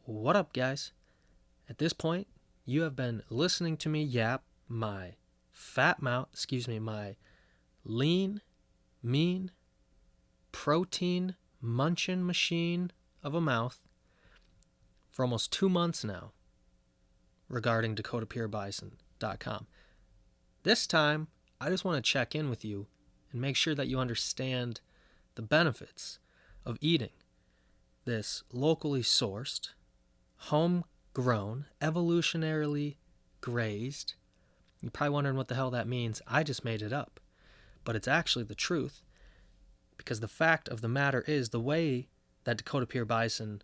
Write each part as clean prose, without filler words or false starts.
What up, guys? At this point, you have been listening to me yap my my lean, mean, protein munchin' machine of a mouth for almost 2 months now regarding DakotaPureBison.com. This time, I just want to check in with you and make sure that you understand the benefits of eating this locally sourced, homegrown, evolutionarily grazed. You're probably wondering what the hell that means. I just made it up. But it's actually the truth, because the fact of the matter is the way that Dakota Pure Bison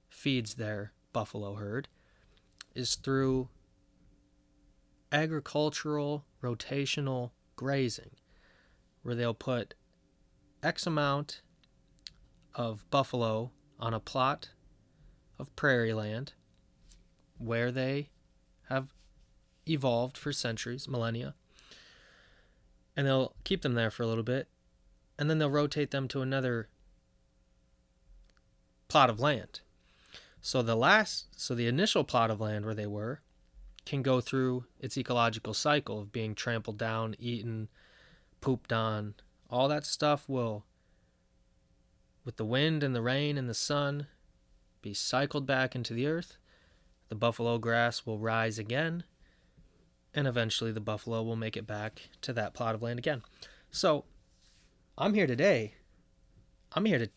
feeds their buffalo herd is through agricultural rotational grazing, where they'll put X amount of buffalo on a plot of prairie land where they have evolved for centuries, millennia, and they'll keep them there for a little bit, and then they'll rotate them to another plot of land. So the initial plot of land where they were can go through its ecological cycle of being trampled down, eaten, pooped on. All that stuff will, with the wind and the rain and the sun, be cycled back into the earth. The buffalo grass will rise again, and eventually the buffalo will make it back to that plot of land again. So I'm here today to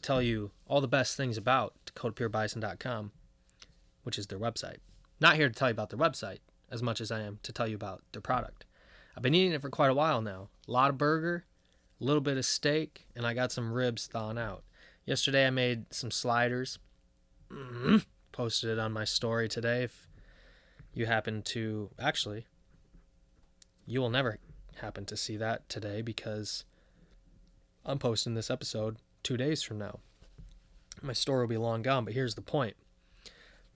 tell you all the best things about DakotaPureBison.com, which is their website. Not here to tell you about their website as much as I am to tell you about their product. I've been eating it for quite a while now. A lot of burger, a little bit of steak, and I got some ribs thawing out. Yesterday I made some sliders. Posted it on my story today. If you happen to... Actually, you will never happen to see that today because I'm posting this episode 2 days from now. My store will be long gone, but here's the point.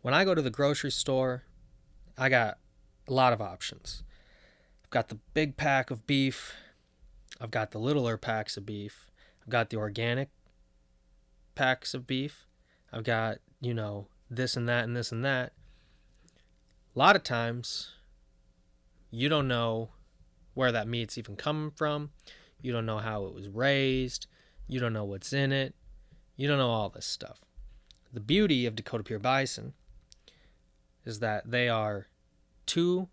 When I go to the grocery store, I got a lot of options. I've got the big pack of beef. I've got the littler packs of beef. I've got the organic packs of beef. I've got, this and that and this and that. A lot of times, you don't know where that meat's even coming from. You don't know how it was raised. You don't know what's in it. You don't know all this stuff. The beauty of Dakota Pure Bison is that they are 2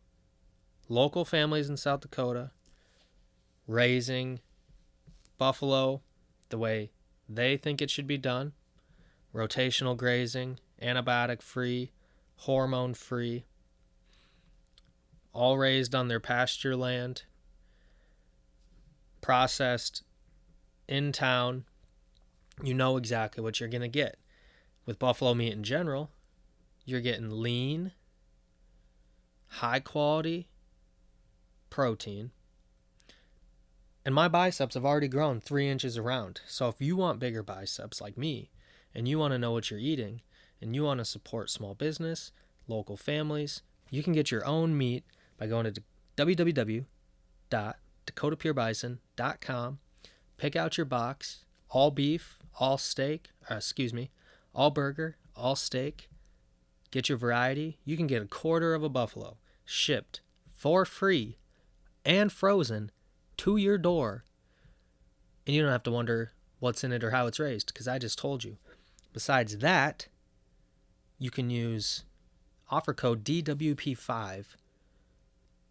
local families in South Dakota raising buffalo the way they think it should be done. Rotational grazing, antibiotic-free, hormone-free, all raised on their pasture land, processed in town. You know exactly what you're going to get. With buffalo meat in general, you're getting lean, high-quality protein. And my biceps have already grown 3 inches around. So if you want bigger biceps like me, and you want to know what you're eating, and you want to support small business, local families, you can get your own meat by going to www.DakotaPureBison.com. Pick out your box, all beef, all burger, all steak. Get your variety. You can get a quarter of a buffalo shipped for free and frozen to your door. And you don't have to wonder what's in it or how it's raised, because I just told you. Besides that, you can use offer code DWP5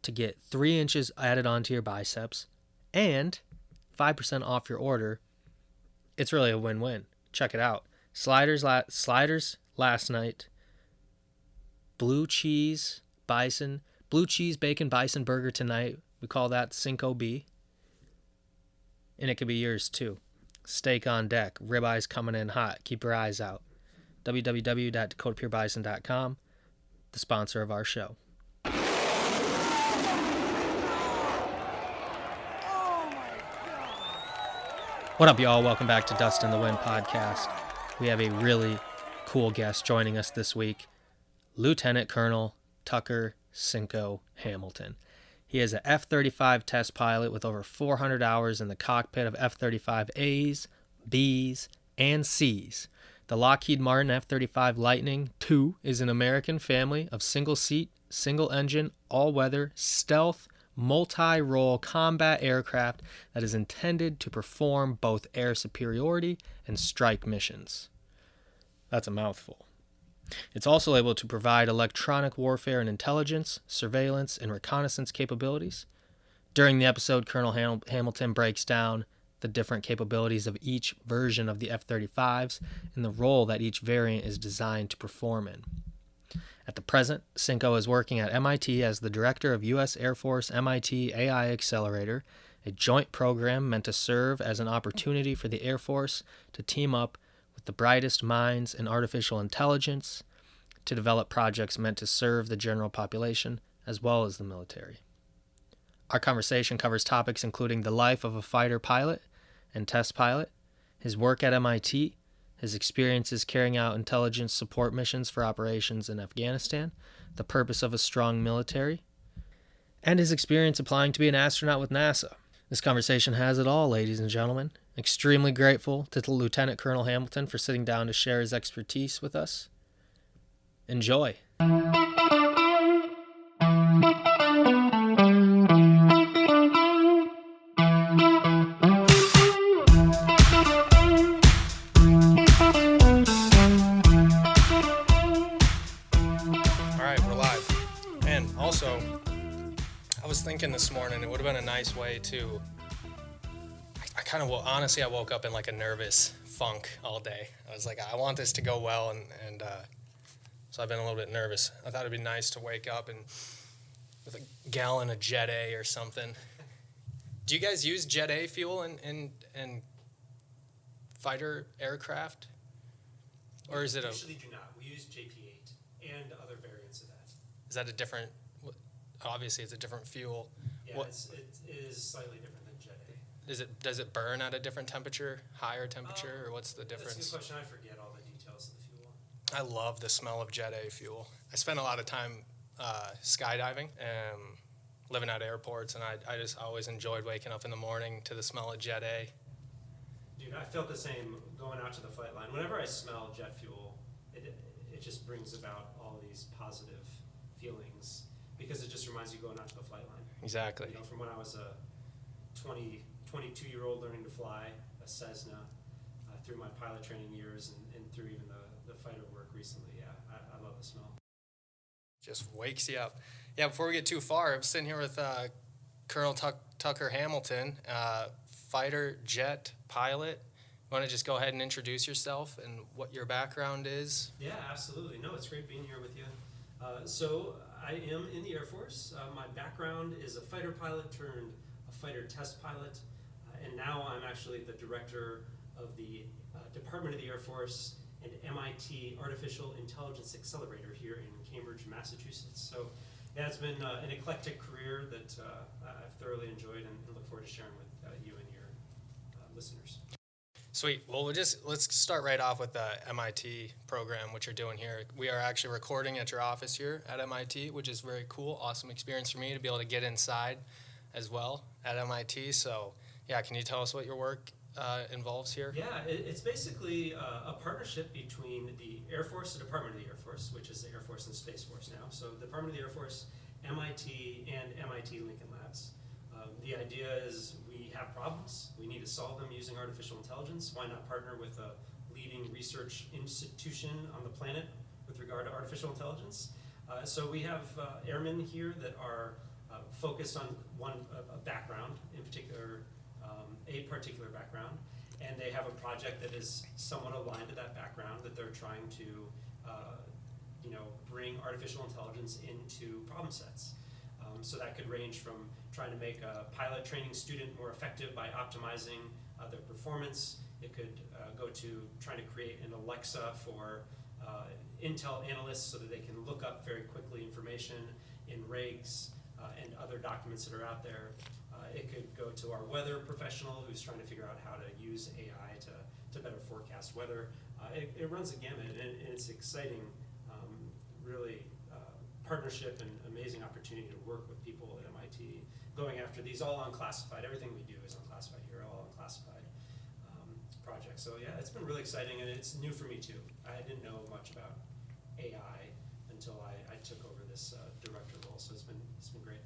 to get 3 inches added onto your biceps and 5% off your order. It's really a win-win. Check it out. Sliders last night. Blue cheese bacon bison burger tonight. We call that Cinco B. And it could be yours too. Steak on deck. Ribeyes coming in hot. Keep your eyes out. www.DakotaPureBison.com, the sponsor of our show. What up, y'all? Welcome back to Dustin, the Wind Podcast. We have a really cool guest joining us this week, Lieutenant Colonel Tucker Cinco Hamilton. He is an F-35 test pilot with over 400 hours in the cockpit of F-35As, Bs, and Cs. The Lockheed Martin F-35 Lightning II is an American family of single-seat, single-engine, all-weather, stealth, multi-role combat aircraft that is intended to perform both air superiority and strike missions. That's a mouthful. It's also able to provide electronic warfare and intelligence, surveillance, and reconnaissance capabilities. During the episode, Colonel Hamilton breaks down the different capabilities of each version of the F-35s and the role that each variant is designed to perform in. At the present, Cinco is working at MIT as the director of U.S. Air Force MIT AIaccelerator, a joint program meant to serve as an opportunity for the Air Force to team up with the brightest minds in artificial intelligence to develop projects meant to serve the general population as well as the military. Our conversation covers topics including the life of a fighter pilot and test pilot, his work at MIT, his experiences carrying out intelligence support missions for operations in Afghanistan, the purpose of a strong military, and his experience applying to be an astronaut with NASA. This conversation has it all, ladies and gentlemen. Extremely grateful to Lieutenant Colonel Hamilton for sitting down to share his expertise with us. Enjoy. Thinking this morning it would have been a nice way to I woke up in like a nervous funk all day. I was like, I want this to go well, and so I've been a little bit nervous. I thought it'd be nice to wake up and with a gallon of Jet A or something. Do you guys use Jet A fuel in fighter aircraft, or is it usually do not? We use JP8 and other variants of that. Is that a different? Obviously, it's a different fuel. Yeah, it is slightly different than Jet A. Does it burn at a different temperature, higher temperature, or what's the difference? That's a good question. I forget all the details of the fuel. I love the smell of Jet A fuel. I spend a lot of time skydiving and living at airports, and I just always enjoyed waking up in the morning to the smell of Jet A. Dude, I felt the same going out to the flight line. Whenever I smell jet fuel, it just brings about all these positive feelings. Because it just reminds you going out to the flight line. Exactly. You know, from when I was a 22-year-old learning to fly a Cessna, through my pilot training years and through even the fighter work recently. Yeah, I love the smell. Just wakes you up. Yeah, before we get too far, I'm sitting here with Colonel Tucker Hamilton, fighter jet pilot. You want to just go ahead and introduce yourself and what your background is? Yeah, absolutely. No, it's great being here with you. So I am in the Air Force. My background is a fighter pilot turned a fighter test pilot, and now I'm actually the director of the Department of the Air Force and MIT Artificial Intelligence Accelerator here in Cambridge, Massachusetts. So yeah, it's been an eclectic career that I've thoroughly enjoyed and look forward to sharing with you and your listeners. Sweet. Well, let's start right off with the MIT program, which you're doing here. We are actually recording at your office here at MIT, which is very cool. Awesome experience for me to be able to get inside as well at MIT. So, yeah, can you tell us what your work involves here? Yeah, it's basically a partnership between the Air Force, the Department of the Air Force, which is the Air Force and Space Force now. So the Department of the Air Force, MIT, and MIT Lincoln Labs. The idea is we have problems. We need to solve them using artificial intelligence. Why not partner with a leading research institution on the planet with regard to artificial intelligence? So we have airmen here that are focused on a background, in particular, a particular background, and they have a project that is somewhat aligned to that background that they're trying to bring artificial intelligence into problem sets. So that could range from trying to make a pilot training student more effective by optimizing their performance. It could go to trying to create an Alexa for Intel analysts so that they can look up very quickly information in regs and other documents that are out there. It could go to our weather professional who's trying to figure out how to use AI to better forecast weather. It runs a gamut, and it's exciting, really partnership and amazing opportunity to work with people at MIT, going after these all unclassified. Everything we do is unclassified here, all unclassified project. So yeah, it's been really exciting, and it's new for me too. I didn't know much about AI until I took over this director role. So it's been great.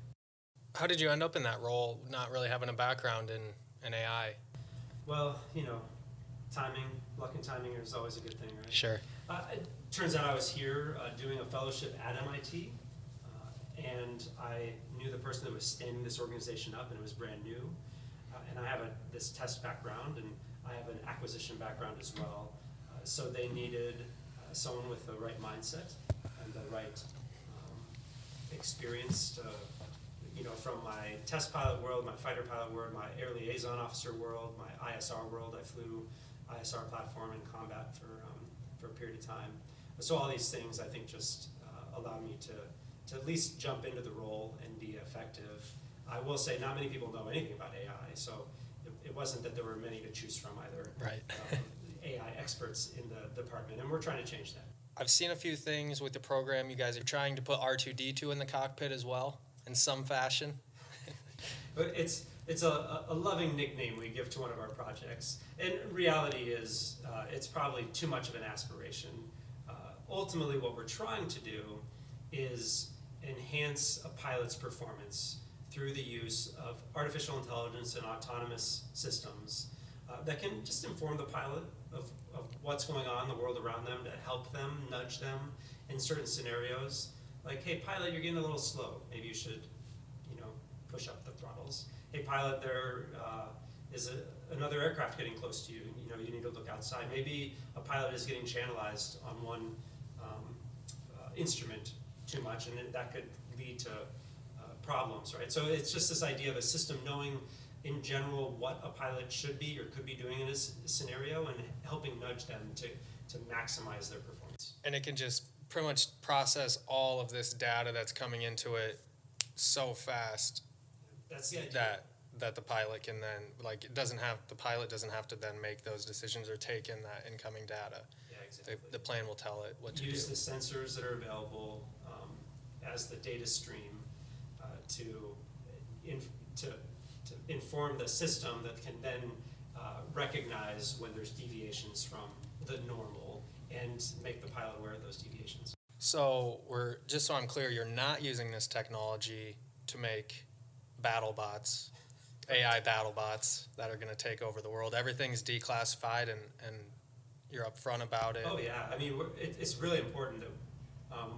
How did you end up in that role, not really having a background in AI? Well, timing, luck and timing is always a good thing, right? Sure. It turns out I was here doing a fellowship at MIT, and I knew the person that was standing this organization up, and it was brand new. And I have this test background, and I have an acquisition background as well. So they needed someone with the right mindset and the right experience to, from my test pilot world, my fighter pilot world, my air liaison officer world, my ISR world. I flew ISR platform in combat for a period of time. So all these things I think just allowed me to at least jump into the role and be effective. I will say not many people know anything about AI, so it wasn't that there were many to choose from either. Right. AI experts in the department, and we're trying to change that. I've seen a few things with the program. You guys are trying to put R2-D2 in the cockpit as well, in some fashion. But it's a loving nickname we give to one of our projects. And reality is it's probably too much of an aspiration. Ultimately, what we're trying to do is enhance a pilot's performance through the use of artificial intelligence and autonomous systems that can just inform the pilot of what's going on in the world around them, to help them, nudge them in certain scenarios. Like, hey, pilot, you're getting a little slow. Maybe you should, push up the throttles. Hey, pilot, there is another aircraft getting close to you. You need to look outside. Maybe a pilot is getting channelized on one instrument too much, and that could lead to problems, right? So it's just this idea of a system knowing in general what a pilot should be or could be doing in this scenario and helping nudge them to maximize their performance. And it can just pretty much process all of this data that's coming into it so fast. That's the idea. That the pilot can then, the pilot doesn't have to then make those decisions or take in that incoming data. Yeah, exactly. The plane will tell it what to do. Use the sensors that are available as the data stream to inform the system that can then recognize when there's deviations from the normal and make the pilot aware of those deviations. So just so I'm clear, you're not using this technology to make battle bots, AI battle bots that are going to take over the world. Everything's declassified and you're upfront about it. Oh yeah, I mean it's really important that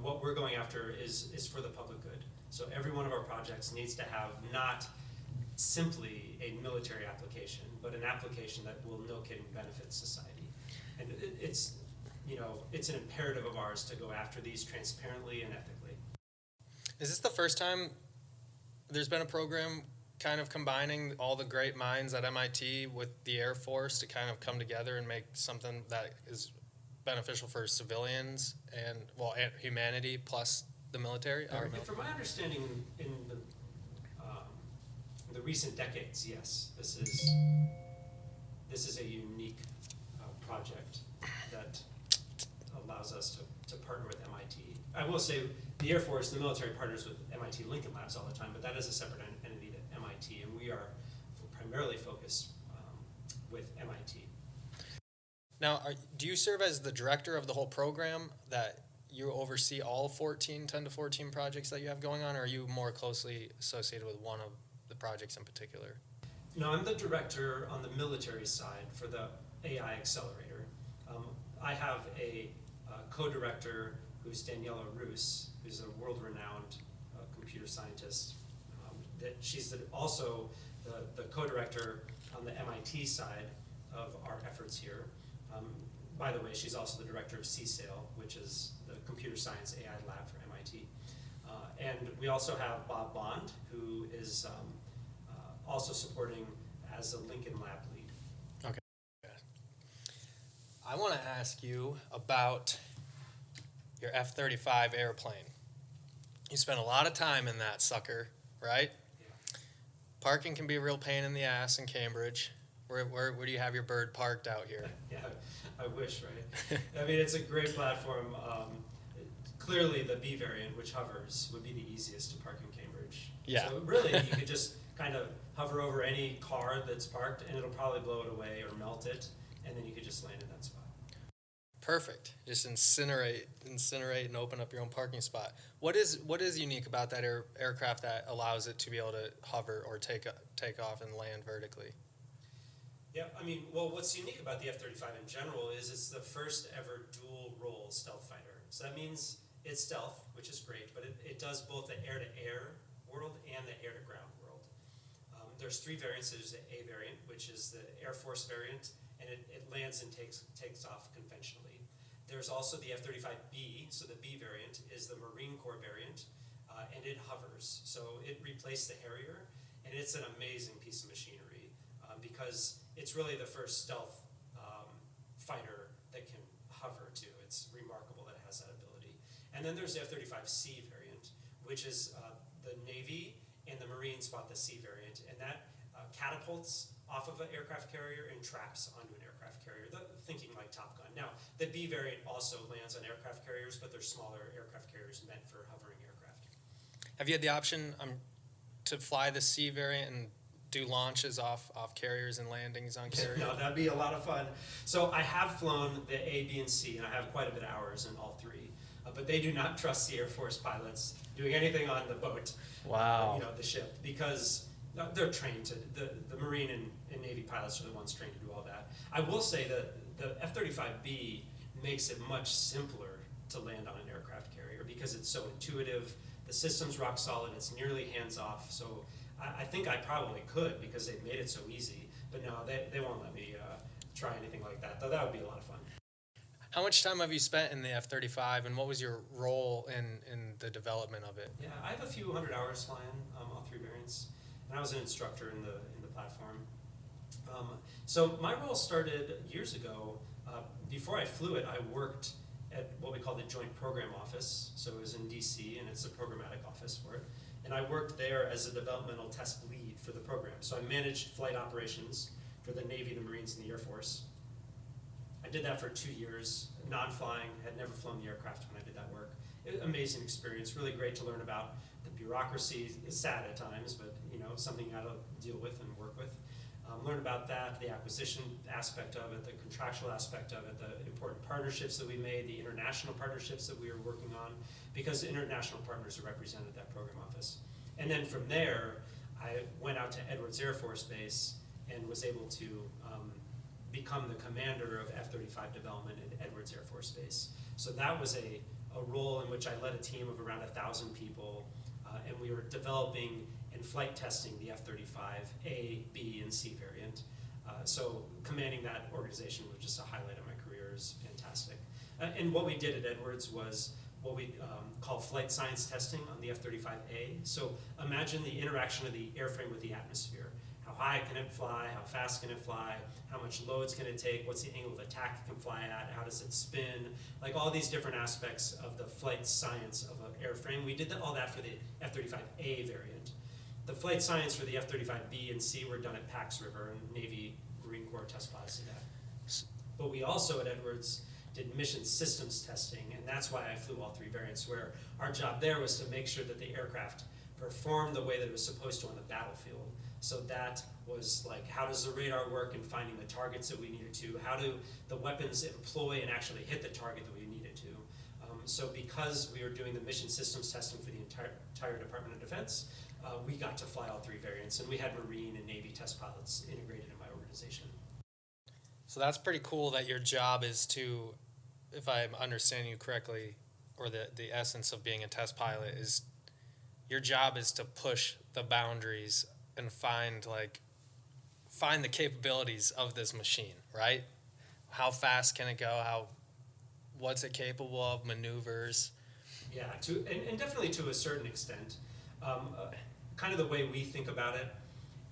what we're going after is for the public good. So every one of our projects needs to have not simply a military application, but an application that will no kidding benefit society. And it's an imperative of ours to go after these transparently and ethically. Is this the first time there's been a program kind of combining all the great minds at MIT with the Air Force to kind of come together and make something that is beneficial for civilians and humanity plus the military? From my understanding, in the recent decades, yes, this is a unique project that allows us to partner with MIT. I will say the Air Force, the military, partners with MIT Lincoln Labs all the time, but that is a separate entity to MIT, and we are primarily focused with MIT. Now, do you serve as the director of the whole program, that you oversee all 10 to 14 projects that you have going on, or are you more closely associated with one of the projects in particular? No, I'm the director on the military side for the AIaccelerator. I have a co-director who's Daniela Roos, who's a world-renowned computer scientist. She's also the co-director on the MIT side of our efforts here. By the way, she's also the director of CSAIL, which is the computer science AI lab for MIT. And we also have Bob Bond, who is also supporting as a Lincoln Lab lead. Okay. I want to ask you about your F-35 airplane. You spent a lot of time in that sucker, right? Yeah. Parking can be a real pain in the ass in Cambridge. Where do you have your bird parked out here? Yeah, I wish, right? I mean, it's a great platform. Clearly, the B variant, which hovers, would be the easiest to park in Cambridge. Yeah. So really, you could just kind of hover over any car that's parked, and it'll probably blow it away or melt it. and then you could just land in that spot. Perfect. Just incinerate, and open up your own parking spot. What is unique about that aircraft that allows it to be able to hover or take off and land vertically? Yeah, I mean, well, what's unique about the F-35 in general is it's the first ever dual-role stealth fighter. So that means it's stealth, which is great, but it does both the air-to-air world and the air-to-ground world. There's three variants. There's the A variant, which is the Air Force variant, and it lands and takes off conventionally. There's also the F-35B, so the B variant is the Marine Corps variant, and it hovers. So it replaced the Harrier, and it's an amazing piece of machinery because it's really the first stealth fighter that can hover too. It's remarkable that it has that ability. And then there's the F-35C variant, which is the Navy and the Marines bought the C variant, and that catapults off of an aircraft carrier and traps onto an aircraft carrier, thinking like Top Gun. Now, the B variant also lands on aircraft carriers, but they're smaller aircraft carriers meant for hovering aircraft. Have you had the option to fly the C variant and do launches off carriers and landings on carriers? No, that'd be a lot of fun. So I have flown the A, B, and C, and I have quite a bit of hours in all three. But they do not trust the Air Force pilots doing anything on the boat, Wow. The ship, because they're trained to, the Marine and Navy pilots are the ones trained to do all that. I will say that the F-35B makes it much simpler to land on an aircraft carrier because it's so intuitive. The system's rock solid. It's nearly hands-off. So I think I probably could because they've made it so easy. But no, they won't let me try anything like that, though that would be a lot of fun. How much time have you spent in the F-35, and what was your role in the development of it? Yeah, I have a few hundred hours flying all three variants, and I was an instructor in the platform. So my role started years ago. Before I flew it, I worked at what we call the Joint Program Office. So it was in DC, and it's the programmatic office for it. And I worked there as a developmental test lead for the program. So I managed flight operations for the Navy, the Marines, and the Air Force. I did that for 2 years, non-flying, had never flown the aircraft when I did that work. Amazing experience, really great to learn about the bureaucracy. It's sad at times, but something you got to deal with and work with. Learn about that, the acquisition aspect of it, the contractual aspect of it, the important partnerships that we made, the international partnerships that we were working on, because international partners are represented at that program office. And then from there, I went out to Edwards Air Force Base and was able to become the commander of F-35 development at Edwards Air Force Base. So that was a role in which I led a team of around 1,000 people, and we were developing and flight testing the F-35 A, B, and C variant. So commanding that organization was just a highlight of my career. Is fantastic. And what we did at Edwards was what we call flight science testing on the F-35A. So imagine the interaction of the airframe with the atmosphere. How high can it fly? How fast can it fly? How much loads can it take? What's the angle of attack it can fly at? How does it spin? Like all these different aspects of the flight science of an airframe. We did all that for the F-35A variant. The flight science for the F-35B and C were done at Pax River, and Navy Marine Corps test pilots did that. But we also at Edwards did mission systems testing, and that's why I flew all three variants, where our job there was to make sure that the aircraft performed the way that it was supposed to on the battlefield. So that was like, how does the radar work in finding the targets that we needed to? How do the weapons employ and actually hit the target that we needed to? So because we were doing the mission systems testing for the entire Department of Defense, we got to fly all three variants, and we had Marine and Navy test pilots integrated in my organization. So that's pretty cool that your job is to, if I'm understanding you correctly, or the essence of being a test pilot is, your job is to push the boundaries and find the capabilities of this machine, right? How fast can it go? What's it capable of? Maneuvers. Yeah, and definitely to a certain extent. Kind of the way we think about it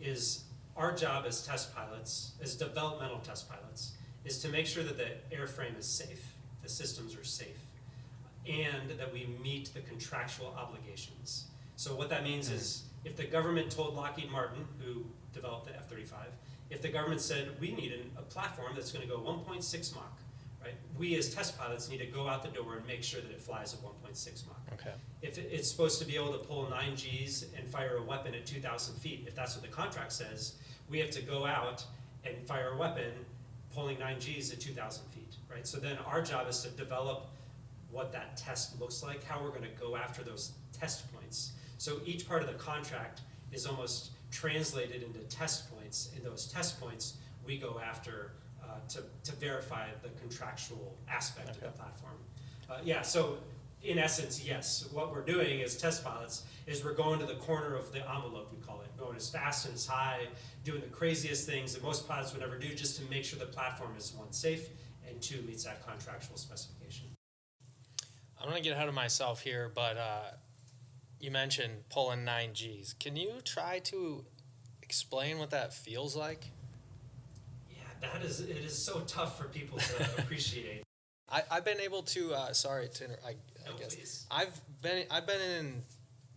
is our job as test pilots, as developmental test pilots, is to make sure that the airframe is safe, the systems are safe, and that we meet the contractual obligations. So what that means is, if the government told Lockheed Martin, who developed the F-35, if the government said, we need a platform that's going to go 1.6 Mach, right? We as test pilots need to go out the door and make sure that it flies at 1.6 Mach. Okay. If it's supposed to be able to pull 9 Gs and fire a weapon at 2,000 feet, if that's what the contract says, we have to go out and fire a weapon pulling 9 Gs at 2,000 feet, right? So then our job is to develop what that test looks like, how we're going to go after those test points. So each part of the contract is almost translated into test points. In those test points, we go after to verify the contractual aspect of the platform. So in essence, yes, what we're doing as test pilots is we're going to the corner of the envelope, we call it, going as fast and as high, doing the craziest things that most pilots would never do just to make sure the platform is, one, safe, and two, meets that contractual specification. I'm going to get ahead of myself here, but you mentioned pulling 9 Gs. Can you try to explain what that feels like? Yeah, it is so tough for people to appreciate. I've been able to. Sorry to I guess Please. I've been in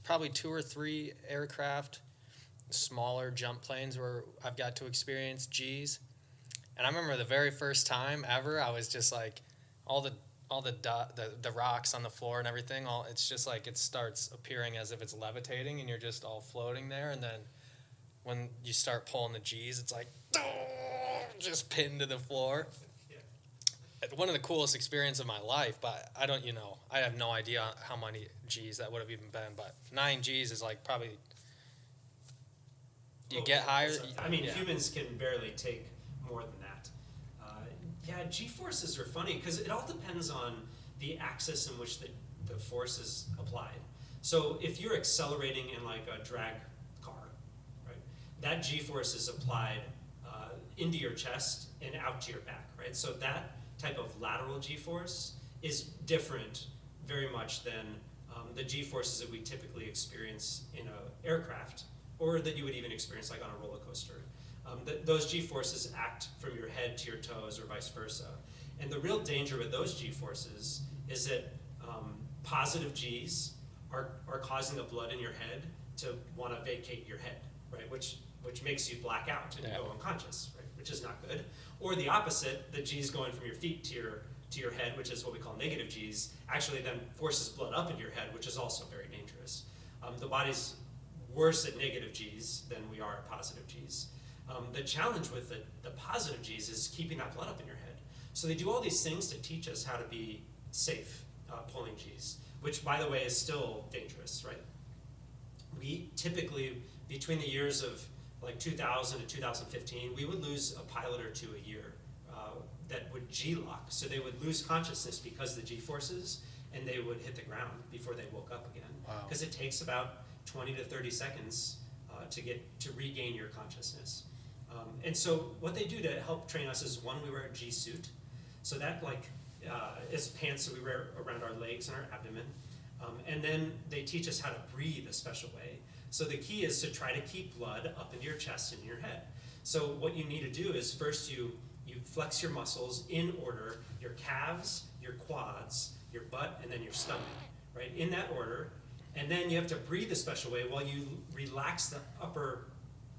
probably 2 or 3 aircraft, smaller jump planes where I've got to experience Gs, and I remember the very first time ever, I was just like, all the rocks on the floor and everything. It's just like it starts appearing as if it's levitating, and you're just all floating there, and then when you start pulling the Gs, it's like just pinned to the floor. One of the coolest experiences of my life, but I have no idea how many Gs that would have even been, but 9 Gs is like probably, do you get higher? I mean, humans can barely take more than that. G-forces are funny because it all depends on the axis in which the force is applied. So if you're accelerating in like a drag car, right, that G-force is applied into your chest and out to your back, right? So that type of lateral G-force is different very much than the G-forces that we typically experience in an aircraft, or that you would even experience like on a roller coaster. Those G-forces act from your head to your toes or vice versa. And the real danger with those G-forces is that positive Gs are causing the blood in your head to want to vacate your head, right? Which makes you black out and go unconscious, right? Which is not good. Or the opposite, the G's going from your feet to your head, which is what we call negative G's, actually then forces blood up into your head, which is also very dangerous. The body's worse at negative G's than we are at positive G's. The challenge with the positive G's is keeping that blood up in your head. So they do all these things to teach us how to be safe pulling G's, which, by the way, is still dangerous, right? We typically, between the years of like 2000 to 2015, we would lose a pilot or two a year that would G-lock. So they would lose consciousness because of the G-forces, and they would hit the ground before they woke up again. Because it takes about 20 to 30 seconds to regain your consciousness. And so what they do to help train us is, one, we wear a G-suit. So that is pants that we wear around our legs and our abdomen. And then they teach us how to breathe a special way. So the key is to try to keep blood up into your chest and your head. So what you need to do is first you flex your muscles in order: your calves, your quads, your butt, and then your stomach, right? In that order. And then you have to breathe a special way while you relax the upper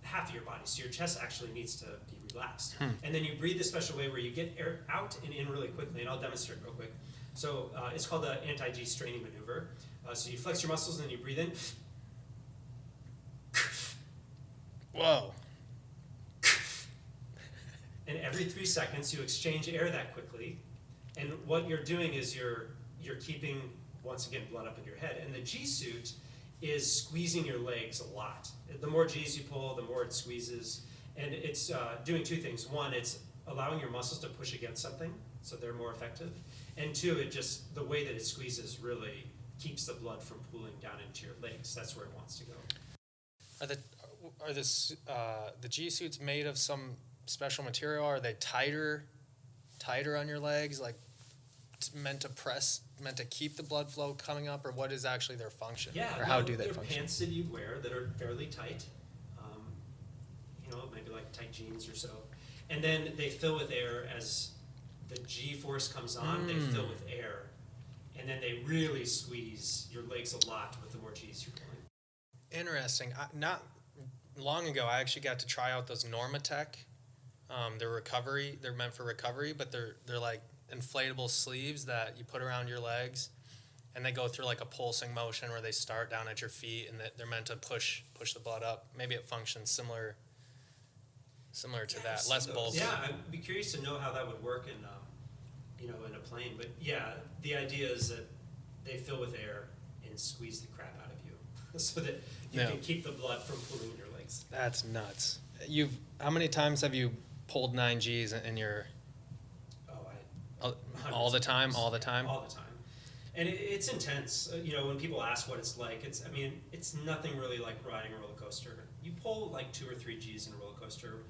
half of your body. So your chest actually needs to be relaxed. And then you breathe a special way where you get air out and in really quickly, and I'll demonstrate real quick. So it's called the anti-G straining maneuver. So you flex your muscles and then you breathe in. Whoa. And every 3 seconds you exchange air that quickly. And what you're doing is you're keeping, once again, blood up in your head. And the G-suit is squeezing your legs a lot. The more G's you pull, the more it squeezes. And it's doing two things. One, it's allowing your muscles to push against something, so they're more effective. And two, the way that it squeezes really keeps the blood from pooling down into your legs. That's where it wants to go. Are the G-suits made of some special material? Are they tighter on your legs, like meant to keep the blood flow coming up, or what is actually their function? Yeah, or how do they they're function? Pants that you wear that are fairly tight, maybe like tight jeans or so, and then they fill with air as the G-force comes on. They fill with air, and then they really squeeze your legs a lot with the more G's you're pulling. Interesting. Not long ago, I actually got to try out those Normatec. They're meant for recovery, but they're like inflatable sleeves that you put around your legs, and they go through like a pulsing motion where they start down at your feet, and they're meant to push the blood up. Maybe it functions similar similar to that, less bulky. Yeah, I'd be curious to know how that would work in, in a plane. But yeah, the idea is that they fill with air and squeeze the crap out of you, so that you can keep the blood from pooling in your legs. That's nuts. How many times have you pulled 9Gs in your? All the time. All the time. And it's intense. When people ask what it's like, it's nothing really like riding a roller coaster. You pull like 2 or 3 Gs in a roller coaster.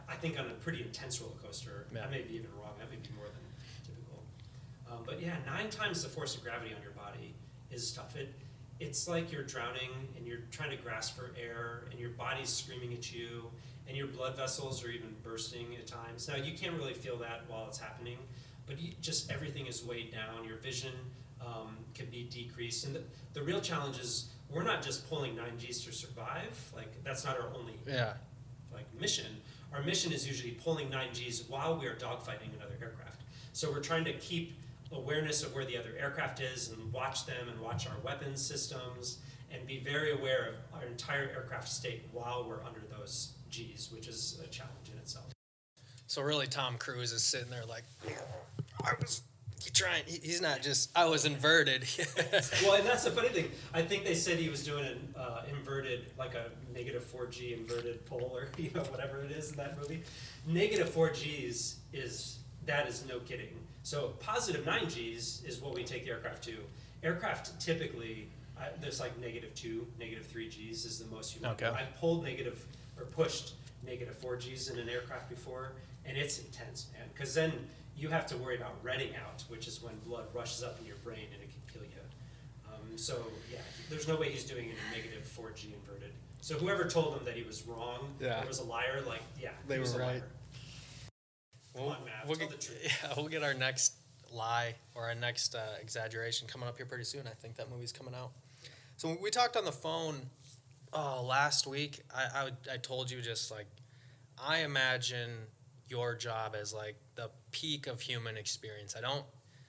I think on a pretty intense roller coaster. I may be even wrong. That may be more than typical. But yeah, 9 times the force of gravity on your body is tough. It's like you're drowning and you're trying to grasp for air and your body's screaming at you and your blood vessels are even bursting at times. Now, you can't really feel that while it's happening, but just everything is weighed down. Your vision can be decreased. And the real challenge is we're not just pulling 9Gs to survive. Like, that's not our only mission. Our mission is usually pulling 9Gs while we are dogfighting another aircraft. So we're trying to keep awareness of where the other aircraft is and watch them and watch our weapons systems and be very aware of our entire aircraft state while we're under those Gs, which is a challenge in itself. So really, Tom Cruise is sitting there like, he's not just, I was inverted. Well, and that's the funny thing. I think they said he was doing an inverted, like a -4G inverted pull, or whatever it is in that movie. -4Gs is no kidding. So +9 Gs is what we take the aircraft to. Aircraft typically, there's like -2, -3 Gs is the most you can do. I've pulled pushed -4 Gs in an aircraft before, and it's intense, man. Because then you have to worry about redding out, which is when blood rushes up in your brain and it can kill you. So yeah, there's no way he's doing it in -4G inverted. So whoever told him that he was wrong, or was a liar, they were right. Come on, Matt, tell the truth. Yeah, we'll get our next lie or our next exaggeration coming up here pretty soon. I think that movie's coming out. So we talked on the phone last week. I told you just like, I imagine your job as like the peak of human experience.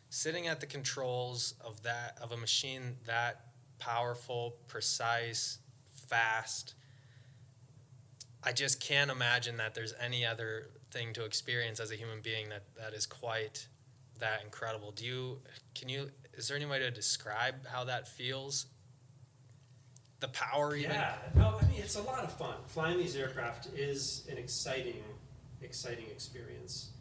Sitting at the controls of a machine that powerful, precise, fast, I just can't imagine that there's any other thing to experience as a human being that is quite that incredible. Is there any way to describe how that feels? The power even? Yeah, no, it's a lot of fun. Flying these aircraft is an exciting experience.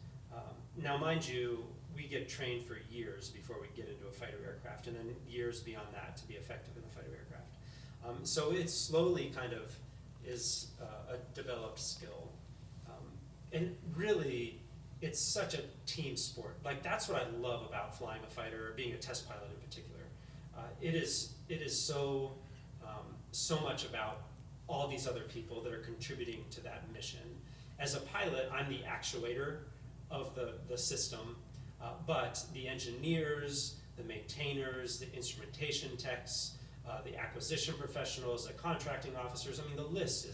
Now, mind you, we get trained for years before we get into a fighter aircraft, and then years beyond that to be effective in a fighter aircraft. So it slowly kind of is a developed skill. And really, it's such a team sport. Like, that's what I love about flying a fighter, or being a test pilot in particular. It is so much about all these other people that are contributing to that mission. As a pilot, I'm the actuator of the system, but the engineers, the maintainers, the instrumentation techs, the acquisition professionals, the contracting officers, the list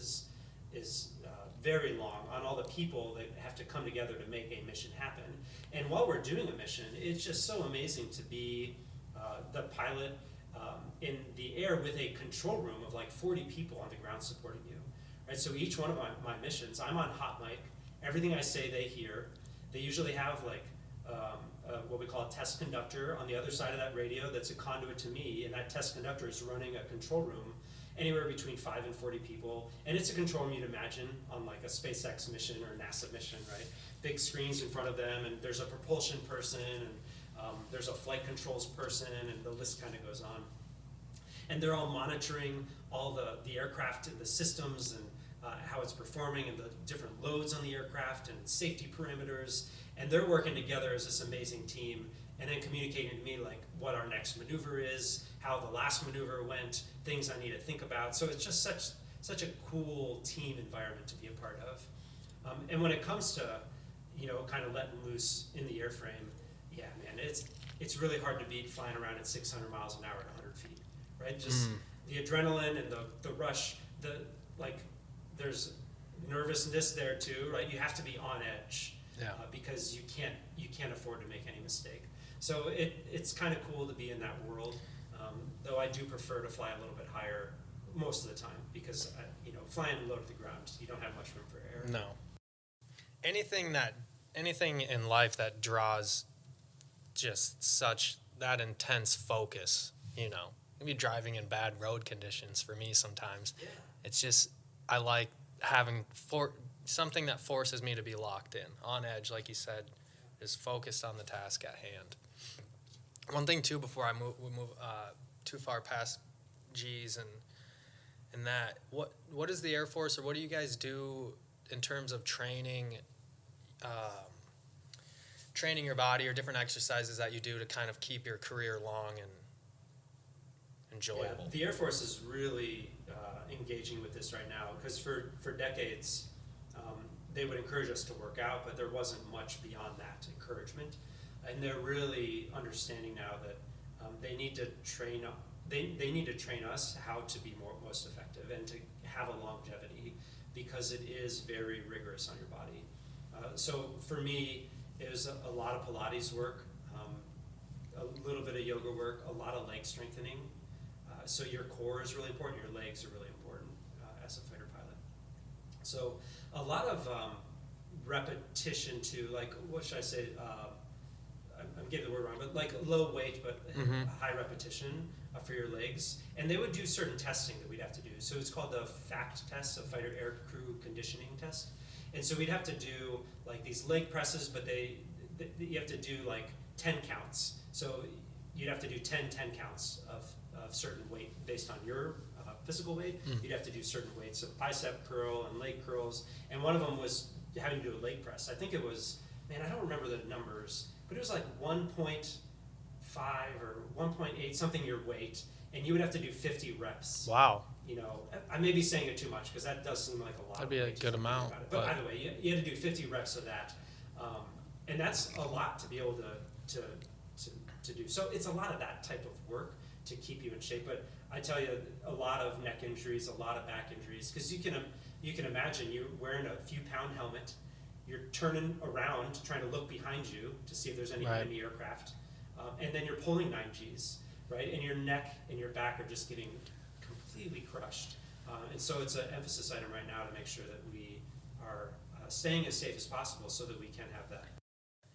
is very long on all the people that have to come together to make a mission happen. And while we're doing a mission, it's just so amazing to be the pilot in the air with a control room of like 40 people on the ground supporting you. Right? So each one of my missions, I'm on hot mic. Everything I say, they hear. They usually have like what we call a test conductor on the other side of that radio that's a conduit to me, and that test conductor is running a control room anywhere between 5 and 40 people, and it's a control room you'd imagine on like a SpaceX mission or a NASA mission, right? Big screens in front of them, and there's a propulsion person, and there's a flight controls person, and the list kind of goes on. And they're all monitoring all the aircraft and the systems and how it's performing and the different loads on the aircraft and safety parameters. And they're working together as this amazing team and then communicating to me like what our next maneuver is, how the last maneuver went, things I need to think about. So it's just such a cool team environment to be a part of. And when it comes to, kind of letting loose in the airframe, yeah, man, it's really hard to beat flying around at 600 miles an hour at 100 feet. Right, just the adrenaline and the rush. There's nervousness there too. Right, you have to be on edge because you can't afford to make any mistake. So it's kind of cool to be in that world. Though I do prefer to fly a little bit higher most of the time because flying low to the ground, you don't have much room for error. No. anything in life that draws just such that intense focus, maybe driving in bad road conditions for me sometimes. Yeah. It's just, I like having something that forces me to be locked in, on edge, like you said, is focused on the task at hand. One thing too, before we move too far past G's and that, what is the Air Force, or what do you guys do in terms of training your body, or different exercises that you do to kind of keep your career long and enjoyable? Yeah, the Air Force is really engaging with this right now, because for decades they would encourage us to work out, but there wasn't much beyond that encouragement. And they're really understanding now that they need to train us how to be most effective and to have a longevity, because it is very rigorous on your body. So for me, it was a lot of Pilates work, a little bit of yoga work, a lot of leg strengthening. So your core is really important, your legs are really important as a fighter pilot. So a lot of repetition to, like, what should I say, I'm getting the word wrong, but like low weight but high repetition for your legs. And they would do certain testing that we'd have to do. So it's called the FACT test, a Fighter Air Crew Conditioning Test. And so we'd have to do like these leg presses, but you have to do like 10 counts. So you'd have to do 10 counts of certain weight based on your physical weight. You'd have to do certain weights of bicep curl and leg curls. And one of them was having to do a leg press. I think it was, I don't remember the numbers, but it was like 1.5 or 1.8 something your weight, and you would have to do 50 reps. Wow. I may be saying it too much, because that does seem like a lot. That'd be a good amount. But either way, you had to do 50 reps of that, and that's a lot to be able to do. So it's a lot of that type of work to keep you in shape. But I tell you, a lot of neck injuries, a lot of back injuries, because you can imagine you're wearing a few pound helmet, you're turning around trying to look behind you to see if there's any enemy aircraft, and then you're pulling 9Gs, right? And your neck and your back are just getting completely crushed. And so it's an emphasis item right now to make sure that we are staying as safe as possible so that we can have that.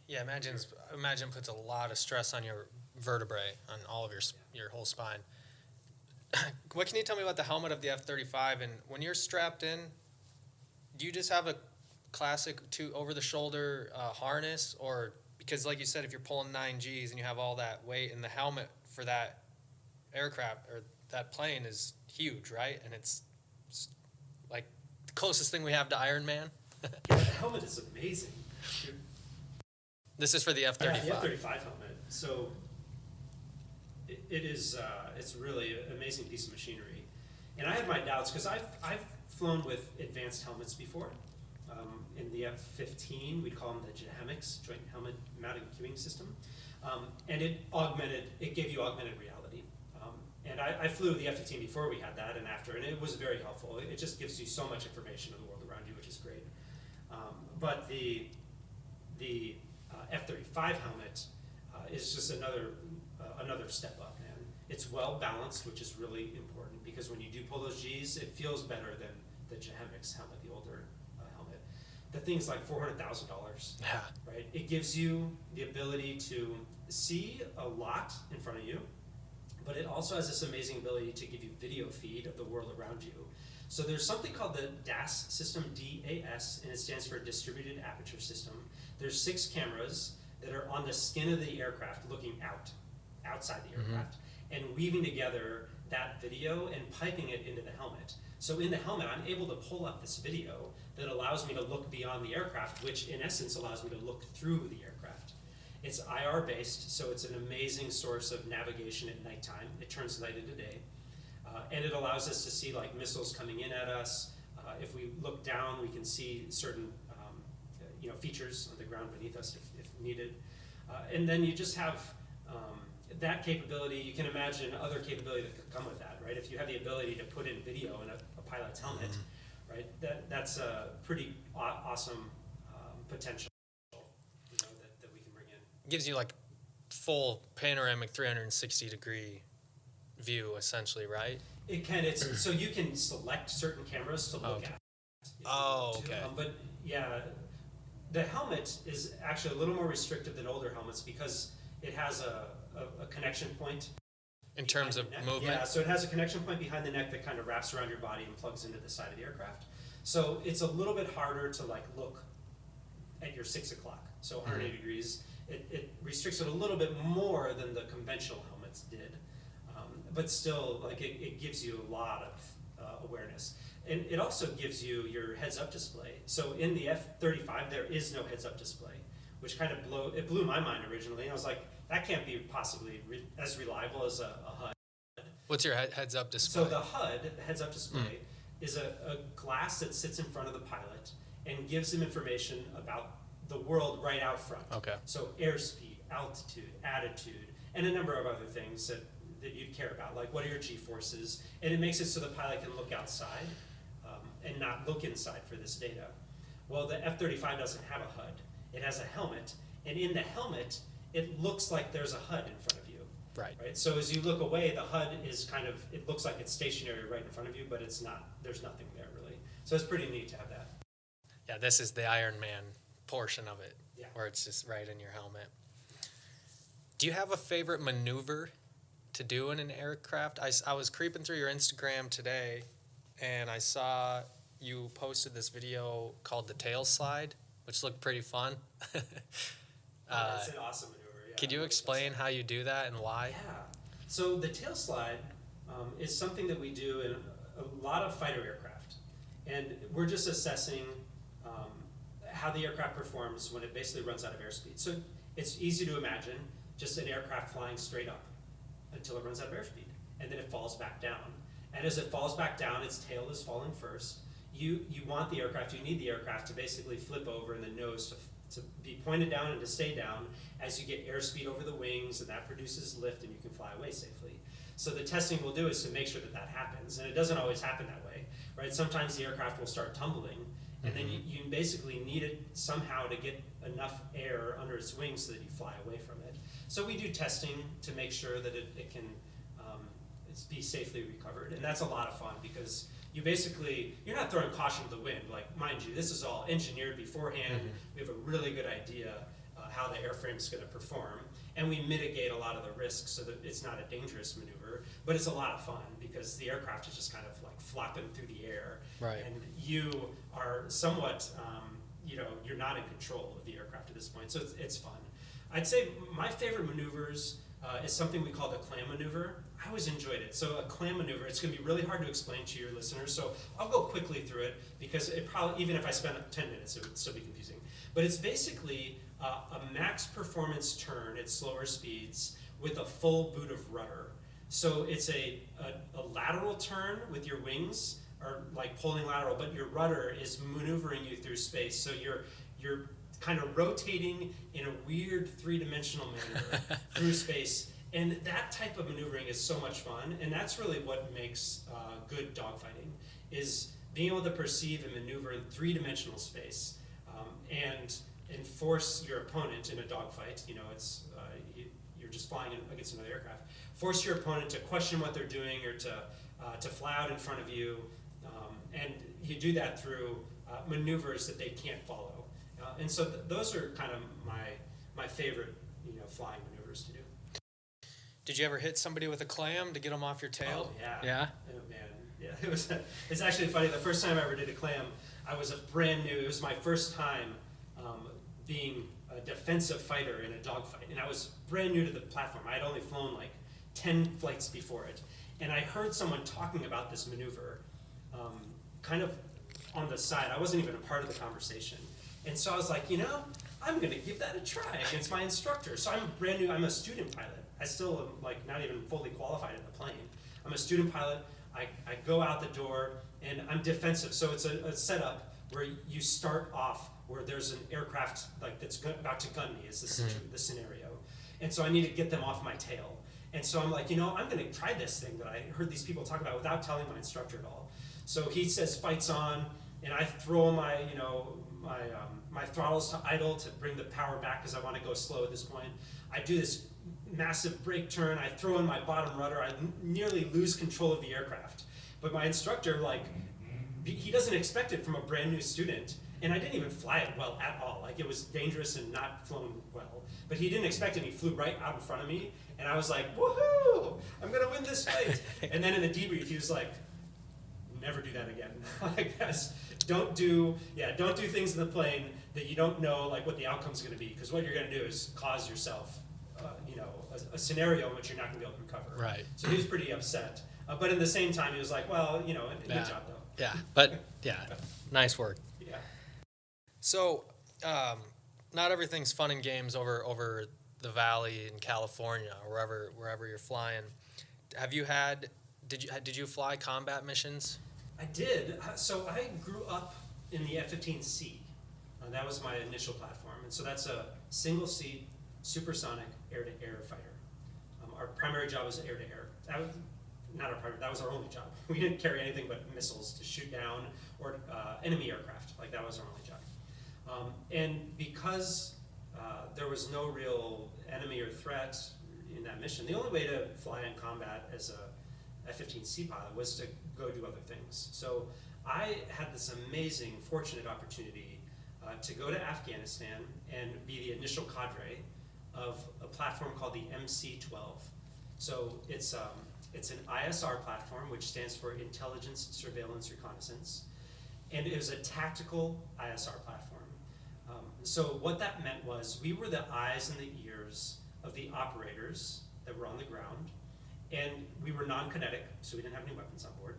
Yeah, imagine puts a lot of stress on your vertebrae, on all of your whole spine. What can you tell me about the helmet of the F-35? And when you're strapped in, do you just have a classic over-the-shoulder harness? Or, because like you said, if you're pulling 9Gs and you have all that weight, and the helmet for that aircraft or that plane is huge, right? And it's like the closest thing we have to Iron Man. Yeah, the helmet is amazing. This is for the F-35. Yeah, the F-35 helmet. So it is, it's really an amazing piece of machinery. And I had my doubts, because I've flown with advanced helmets before. In the F-15, we'd call them the JHMCs, Joint Helmet Mounted Cueing System. And it gave you augmented reality. And I flew the F-15 before we had that and after, and it was very helpful. It just gives you so much information of the world around you, which is great. But the F-35 helmet is just another step up, and it's well balanced, which is really important, because when you do pull those Gs, it feels better than the JHMCs helmet, the older helmet. The thing's like $400,000. Yeah. Right. It gives you the ability to see a lot in front of you, but it also has this amazing ability to give you video feed of the world around you. So there's something called the DAS system, DAS, and it stands for Distributed Aperture System. There's 6 cameras that are on the skin of the aircraft looking outside the aircraft, and weaving together that video and piping it into the helmet. So in the helmet, I'm able to pull up this video that allows me to look beyond the aircraft, which in essence allows me to look through the aircraft. It's IR based, so it's an amazing source of navigation at nighttime. It turns night into day. And it allows us to see like missiles coming in at us. If we look down, we can see certain features on the ground beneath us if needed. And then you just have that capability. You can imagine other capability that could come with that, right? If you have the ability to put in video in a pilot's helmet, right? That's a pretty awesome potential that we can bring in. Gives you like full panoramic 360-degree view, essentially, right? It can. So you can select certain cameras to look at. Oh, okay. But yeah, The helmet is actually a little more restrictive than older helmets because it has a connection point. In terms of movement? Yeah, so it has a connection point behind the neck that kind of wraps around your body and plugs into the side of the aircraft. So it's a little bit harder to like look at your 6 o'clock. So 180 degrees, it restricts it a little bit more than the conventional helmets did. But still, like it gives you a lot of awareness. And it also gives you your heads-up display. So in the F-35, there is no heads-up display, which kind of blew my mind originally. And I was like, that can't be possibly as reliable as a HUD. What's your heads-up display? So the HUD, the heads-up display, is a glass that sits in front of the pilot and gives them information about the world right out front. Okay. So airspeed, altitude, attitude, and a number of other things that you'd care about, like what are your G-forces, and it makes it so the pilot can look outside and not look inside for this data. Well, the F-35 doesn't have a HUD. It has a helmet, and in the helmet, it looks like there's a HUD in front of you. Right. So as you look away, the HUD is kind of, it looks like it's stationary right in front of you, but it's not. There's nothing there really. So it's pretty neat to have that. Yeah, this is the Iron Man portion of it, Yeah. where it's just right in your helmet. Do you have a favorite maneuver to do in an aircraft? I was creeping through your Instagram today, and I saw you posted this video called the tail slide, which looked pretty fun. It's an awesome maneuver. Yeah. Could you explain how you do that and why? Yeah. So the tail slide is something that we do in a lot of fighter aircraft. And we're just assessing how the aircraft performs when it basically runs out of airspeed. So it's easy to imagine just an aircraft flying straight up until it runs out of airspeed. And then it falls back down. And as it falls back down, its tail is falling first. You want the aircraft, you need the aircraft to basically flip over and the nose to be pointed down and to stay down as you get airspeed over the wings, and that produces lift and you can fly away safely. So the testing we'll do is to make sure that that happens, and it doesn't always happen that way, right? Sometimes the aircraft will start tumbling, and then you basically need it somehow to get enough air under its wings so that you fly away from it. So we do testing to make sure that it can be safely recovered, and that's a lot of fun because you're not throwing caution to the wind. Like, mind you, this is all engineered beforehand. We have a really good idea how the airframe is going to perform, and we mitigate a lot of the risks so that it's not a dangerous maneuver, but it's a lot of fun because the aircraft is just kind of like flopping through the air, Right. and you are somewhat, you're not in control of the aircraft at this point, so it's fun. I'd say my favorite maneuvers is something we call the clam maneuver. I always enjoyed it. So a clam maneuver, it's going to be really hard to explain to your listeners, so I'll go quickly through it because it probably, even if I spent 10 minutes, it would still be confusing. But it's basically a max performance turn at slower speeds with a full boot of rudder. So it's a lateral turn with your wings, or like pulling lateral, but your rudder is maneuvering you through space. So you're kind of rotating in a weird three-dimensional maneuver through space. And that type of maneuvering is so much fun, and that's really what makes good dogfighting, is being able to perceive and maneuver in three-dimensional space and force your opponent in a dogfight. You're just flying against another aircraft. Force your opponent to question what they're doing or to fly out in front of you, and you do that through maneuvers that they can't follow. And so those are kind of my favorite flying maneuvers to do. Did you ever hit somebody with a clam to get them off your tail? Oh, yeah. Yeah? Oh, man. Yeah, it's actually funny. The first time I ever did a clam, it was my first time being a defensive fighter in a dogfight. And I was brand new to the platform. I had only flown like 10 flights before it. And I heard someone talking about this maneuver kind of on the side. I wasn't even a part of the conversation. And so I was like, I'm going to give that a try against my instructor. So I'm brand new. I'm a student pilot. I still am like not even fully qualified in the plane. I'm a student pilot. I go out the door and I'm defensive. So it's a setup where you start off where there's an aircraft like that's about to gun me is the scenario. And so I need to get them off my tail. And so I'm like, I'm going to try this thing that I heard these people talk about without telling my instructor at all. So he says fights on, and I throw my throttles to idle to bring the power back because I want to go slow at this point. I do this massive brake turn. I throw in my bottom rudder. I nearly lose control of the aircraft. But my instructor, he doesn't expect it from a brand new student. And I didn't even fly it well at all. Like, it was dangerous and not flown well. But he didn't expect it, and he flew right out in front of me. And I was like, woohoo, I'm going to win this fight. And then in the debrief, he was like, never do that again. I guess don't do things in the plane that you don't know like what the outcome's going to be, because what you're going to do is cause yourself, a scenario in which you're not going to be able to recover. Right. So he was pretty upset. But in the same time, he was like, well, good job, though. Yeah, but nice work. Yeah. So, not everything's fun and games over the valley in California or wherever you're flying. Did you fly combat missions? I did. So I grew up in the F-15C. That was my initial platform. And so that's a single-seat, supersonic, air-to-air fighter. Our primary job was air-to-air. That was our only job. We didn't carry anything but missiles to shoot down or enemy aircraft. Like, that was our only job. And because there was no real enemy or threat in that mission, the only way to fly in combat as a F-15C pilot was to go do other things. So I had this amazing, fortunate opportunity to go to Afghanistan and be the initial cadre of a platform called the MC-12. So it's an ISR platform, which stands for Intelligence, Surveillance, Reconnaissance, and it was a tactical ISR platform. So what that meant was we were the eyes and the ears of the operators that were on the ground, and we were non-kinetic, so we didn't have any weapons on board,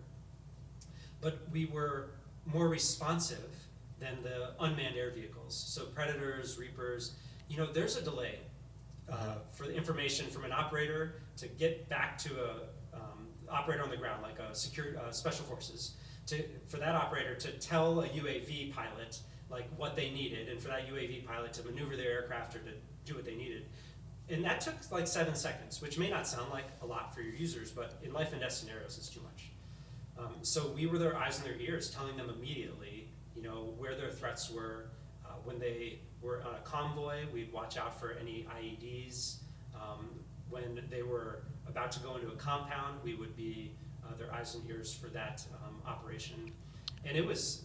but we were more responsive than the unmanned air vehicles. So Predators, Reapers, there's a delay for the information from an operator to get back to a operator on the ground, like a special forces, for that operator to tell a UAV pilot like what they needed, and for that UAV pilot to maneuver their aircraft or to do what they needed. And that took like 7 seconds, which may not sound like a lot for your users, but in life and death scenarios, it's too much. So we were their eyes and their ears, telling them immediately, where their threats were. When they were on a convoy, we'd watch out for any IEDs. When they were about to go into a compound, we would be their eyes and ears for that operation. And it was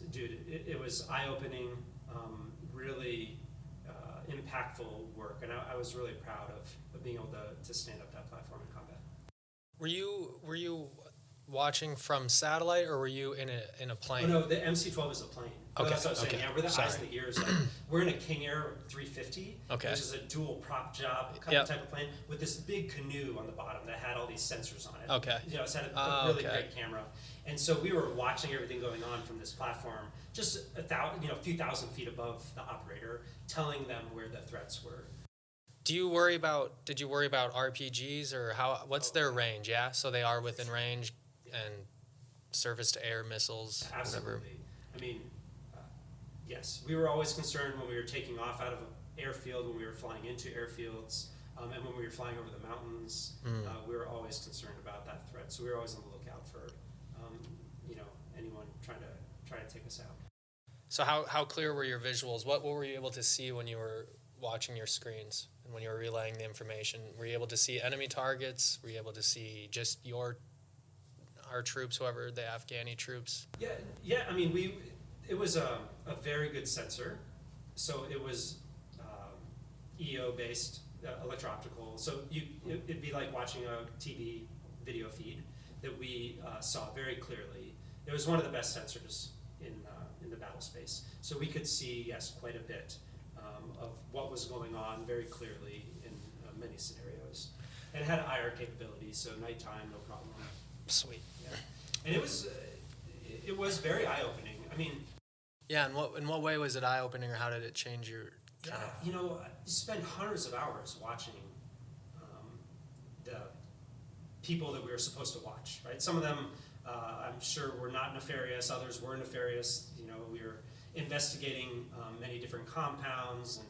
eye-opening, really impactful work, and I was really proud of being able to stand up that platform in combat. Were you watching from satellite, or were you in a plane? Oh, no, the MC-12 is a plane. Okay. That's what I was saying. Okay. Yeah, we're the Sorry. eyes and the ears. We're in a King Air 350, Okay. which is a dual prop job Yep. type of plane with this big canoe on the bottom that had all these sensors on it. Okay. It's had a really okay. great camera, and so we were watching everything going on from this platform, just a few thousand feet above the operator, telling them where the threats were. Did you worry about RPGs, or what's their range? Yeah, so they are within range, and surface-to-air missiles. Absolutely. Whatever. I mean, yes, we were always concerned when we were taking off out of an airfield, when we were flying into airfields, and when we were flying over the mountains. We were always concerned about that threat. So we were always on the lookout for, anyone trying to take us out. So how clear were your visuals? What were you able to see when you were watching your screens and when you were relaying the information? Were you able to see enemy targets? Were you able to see just our troops, whoever the Afghani troops? Yeah. I mean, it was a very good sensor. So it was EO based, electro-optical. So it'd be like watching a TV video feed that we saw very clearly. It was one of the best sensors in the battle space. So we could see, yes, quite a bit of what was going on very clearly in many scenarios. And it had IR capabilities, so nighttime, no problem. Sweet. Yeah. And it was very eye-opening. I mean, yeah. In what way was it eye-opening, or how did it change your? You spend hundreds of hours watching the people that we were supposed to watch. Right. Some of them, I'm sure, were not nefarious. Others were nefarious. We were investigating many different compounds, and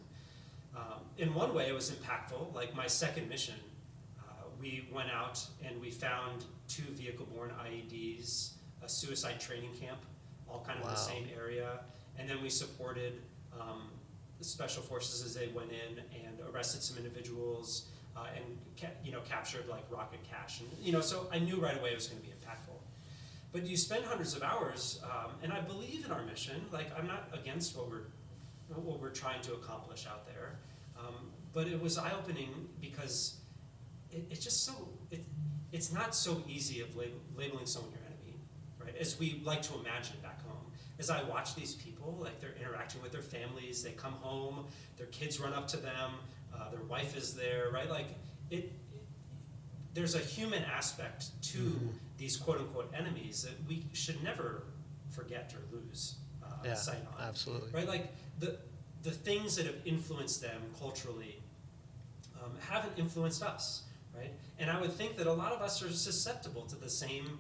in one way, it was impactful. Like my second mission, we went out and we found 2 vehicle-borne IEDs, a suicide training camp, all kind of in the same area, and then we supported the special forces as they went in and arrested some individuals and captured like rocket cache, and so I knew right away it was going to be impactful. But you spend hundreds of hours, and I believe in our mission. Like, I'm not against what we're trying to accomplish out there. But it was eye-opening because it's just it's not so easy of labeling someone your enemy, right? As we like to imagine back home. As I watch these people, like they're interacting with their families, they come home, their kids run up to them, their wife is there, right? Like there's a human aspect to these quote-unquote enemies that we should never forget or lose sight on. Absolutely. Right? Like the things that have influenced them culturally haven't influenced us, right? And I would think that a lot of us are susceptible to the same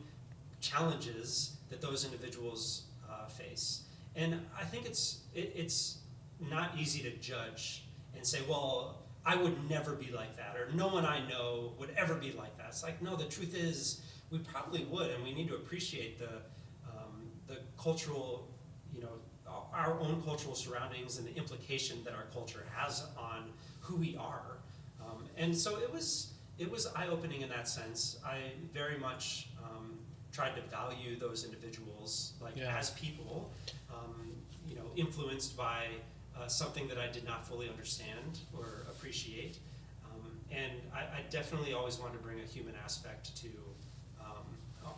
challenges that those individuals face. And I think it's not easy to judge and say, well, I would never be like that, or no one I know would ever be like that. It's like, no, the truth is we probably would, and we need to appreciate the cultural, our own cultural surroundings and the implication that our culture has on who we are. And so it was eye-opening in that sense. I very much tried to value those individuals as people, influenced by something that I did not fully understand or appreciate. And I definitely always wanted to bring a human aspect to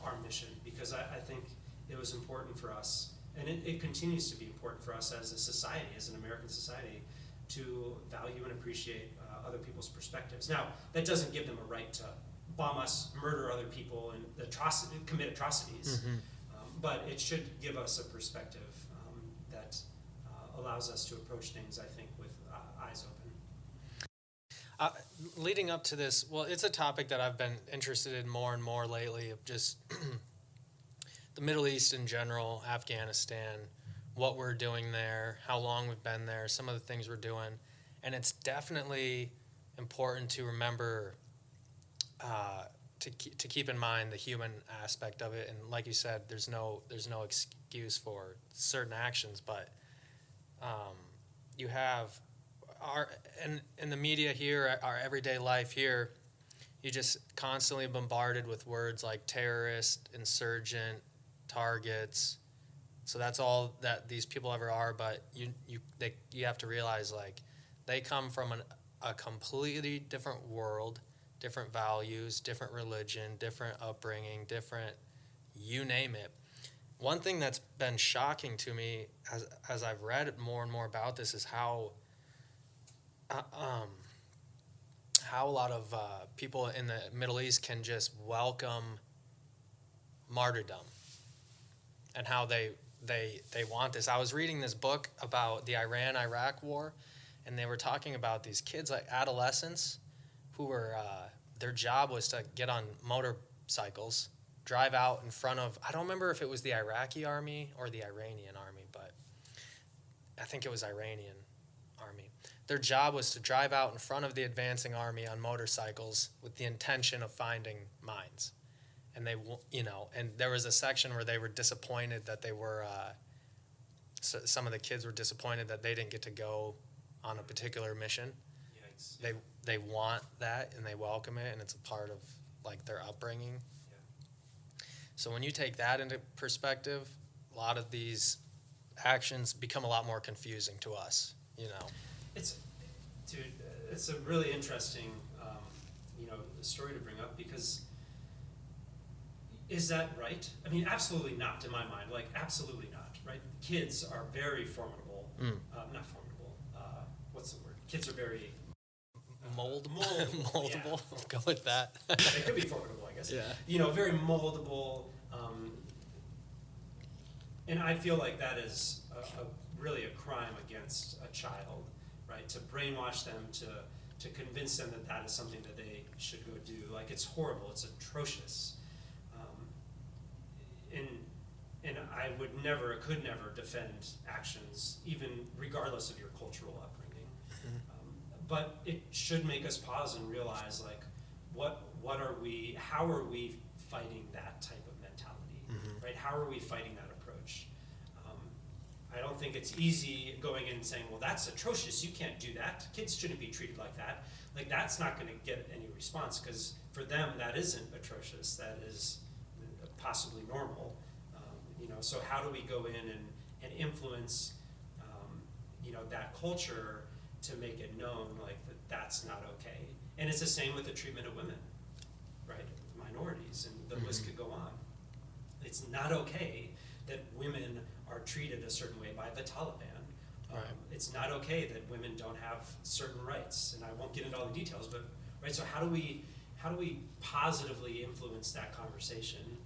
our mission, because I think it was important for us, and it continues to be important for us as a society, as an American society, to value and appreciate other people's perspectives. Now, that doesn't give them a right to bomb us, murder other people, and commit atrocities, but it should give us a perspective that allows us to approach things, I think, with eyes open. Leading up to this, well, it's a topic that I've been interested in more and more lately, of just the Middle East in general, Afghanistan, what we're doing there, how long we've been there, some of the things we're doing. And it's definitely important to remember to keep in mind the human aspect of it. And like you said, there's no excuse for certain actions, but you have in the media here, our everyday life here, you just constantly bombarded with words like terrorist, insurgent, targets. So that's all that these people ever are. But you have to realize, like, they come from a completely different world, different values, different religion, different upbringing, different, you name it. One thing that's been shocking to me as I've read more and more about this is how a lot of people in the Middle East can just welcome martyrdom, and how they want this. I was reading this book about the Iran-Iraq war, and they were talking about these kids, like adolescents, who were their job was to get on motorcycles, drive out in front of, I don't remember if it was the Iraqi army or the Iranian army, but I think it was Iranian army. Their job was to drive out in front of the advancing army on motorcycles with the intention of finding mines. And and there was a section where they were disappointed that they were, some of the kids were disappointed that they didn't get to go on a particular mission. Yikes. They want that, and they welcome it, and it's a part of, like, their upbringing. Yeah. So when you take that into perspective, a lot of these actions become a lot more confusing to us, It's a really interesting, story to bring up, because is that right? I mean, absolutely not, in my mind. Like, absolutely not, right? Kids are very formidable. Not formidable. What's the word? Kids are very... Moldable. Yeah. Go with that. They could be formidable, I guess. Yeah. Very moldable. And I feel like that is really a crime against a child, right? To brainwash them, to convince them that is something that they should go do. Like, it's horrible. It's atrocious. And I could never defend actions, even regardless of your cultural upbringing. But it should make us pause and realize, like, how are we fighting that type of mentality, right? How are we fighting that approach? I don't think it's easy going in and saying, well, that's atrocious, you can't do that. Kids shouldn't be treated like that. Like, that's not going to get any response, because for them, that isn't atrocious. That is possibly normal. So how do we go in and influence, that culture to make it known like that's not okay? And it's the same with the treatment of women, right? Minorities, and the list could go on. It's not okay that women are treated a certain way by the Taliban. Right. It's not okay that women don't have certain rights, and I won't get into all the details, but right. So how do we positively influence that conversation,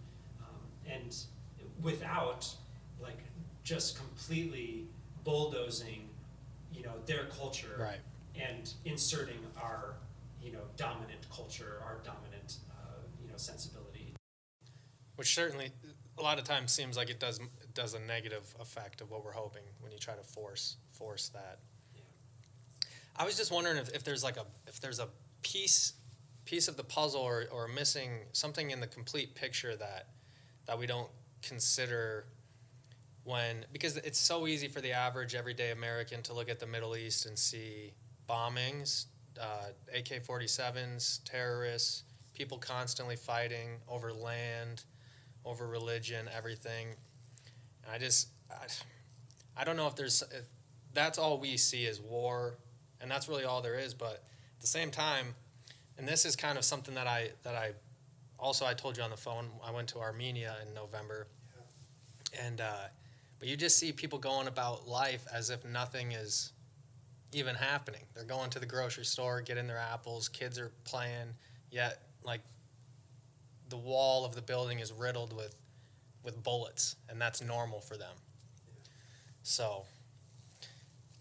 and without like just completely bulldozing, their culture, Right. and inserting our, dominant culture, our dominant, sensibility. Which certainly a lot of times seems like it does a negative effect of what we're hoping when you try to force that. Yeah. I was just wondering if there's a piece of the puzzle or missing something in the complete picture that we don't consider because it's so easy for the average everyday American to look at the Middle East and see bombings, AK-47s, terrorists, people constantly fighting over land, over religion, everything. And I don't know if that's all we see is war, and that's really all there is. But at the same time, and this is kind of something that I told you on the phone. I went to Armenia in November, and but you just see people going about life as if nothing is even happening. They're going to the grocery store, getting their apples, kids are playing, yet like the wall of the building is riddled with bullets, and that's normal for them. So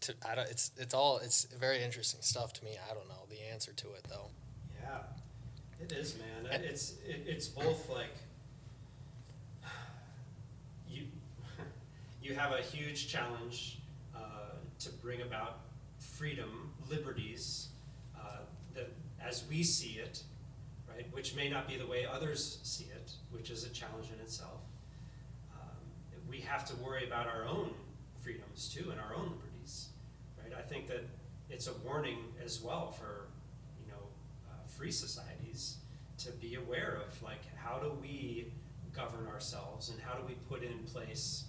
it's very interesting stuff to me. I don't know the answer to it though. Yeah, it is, man. It's both like you have a huge challenge to bring about freedom, liberties, that as we see it, right, which may not be the way others see it, which is a challenge in itself. We have to worry about our own freedoms too and our own liberties, right? I think that it's a warning as well for free societies to be aware of like how do we govern ourselves and how do we put in place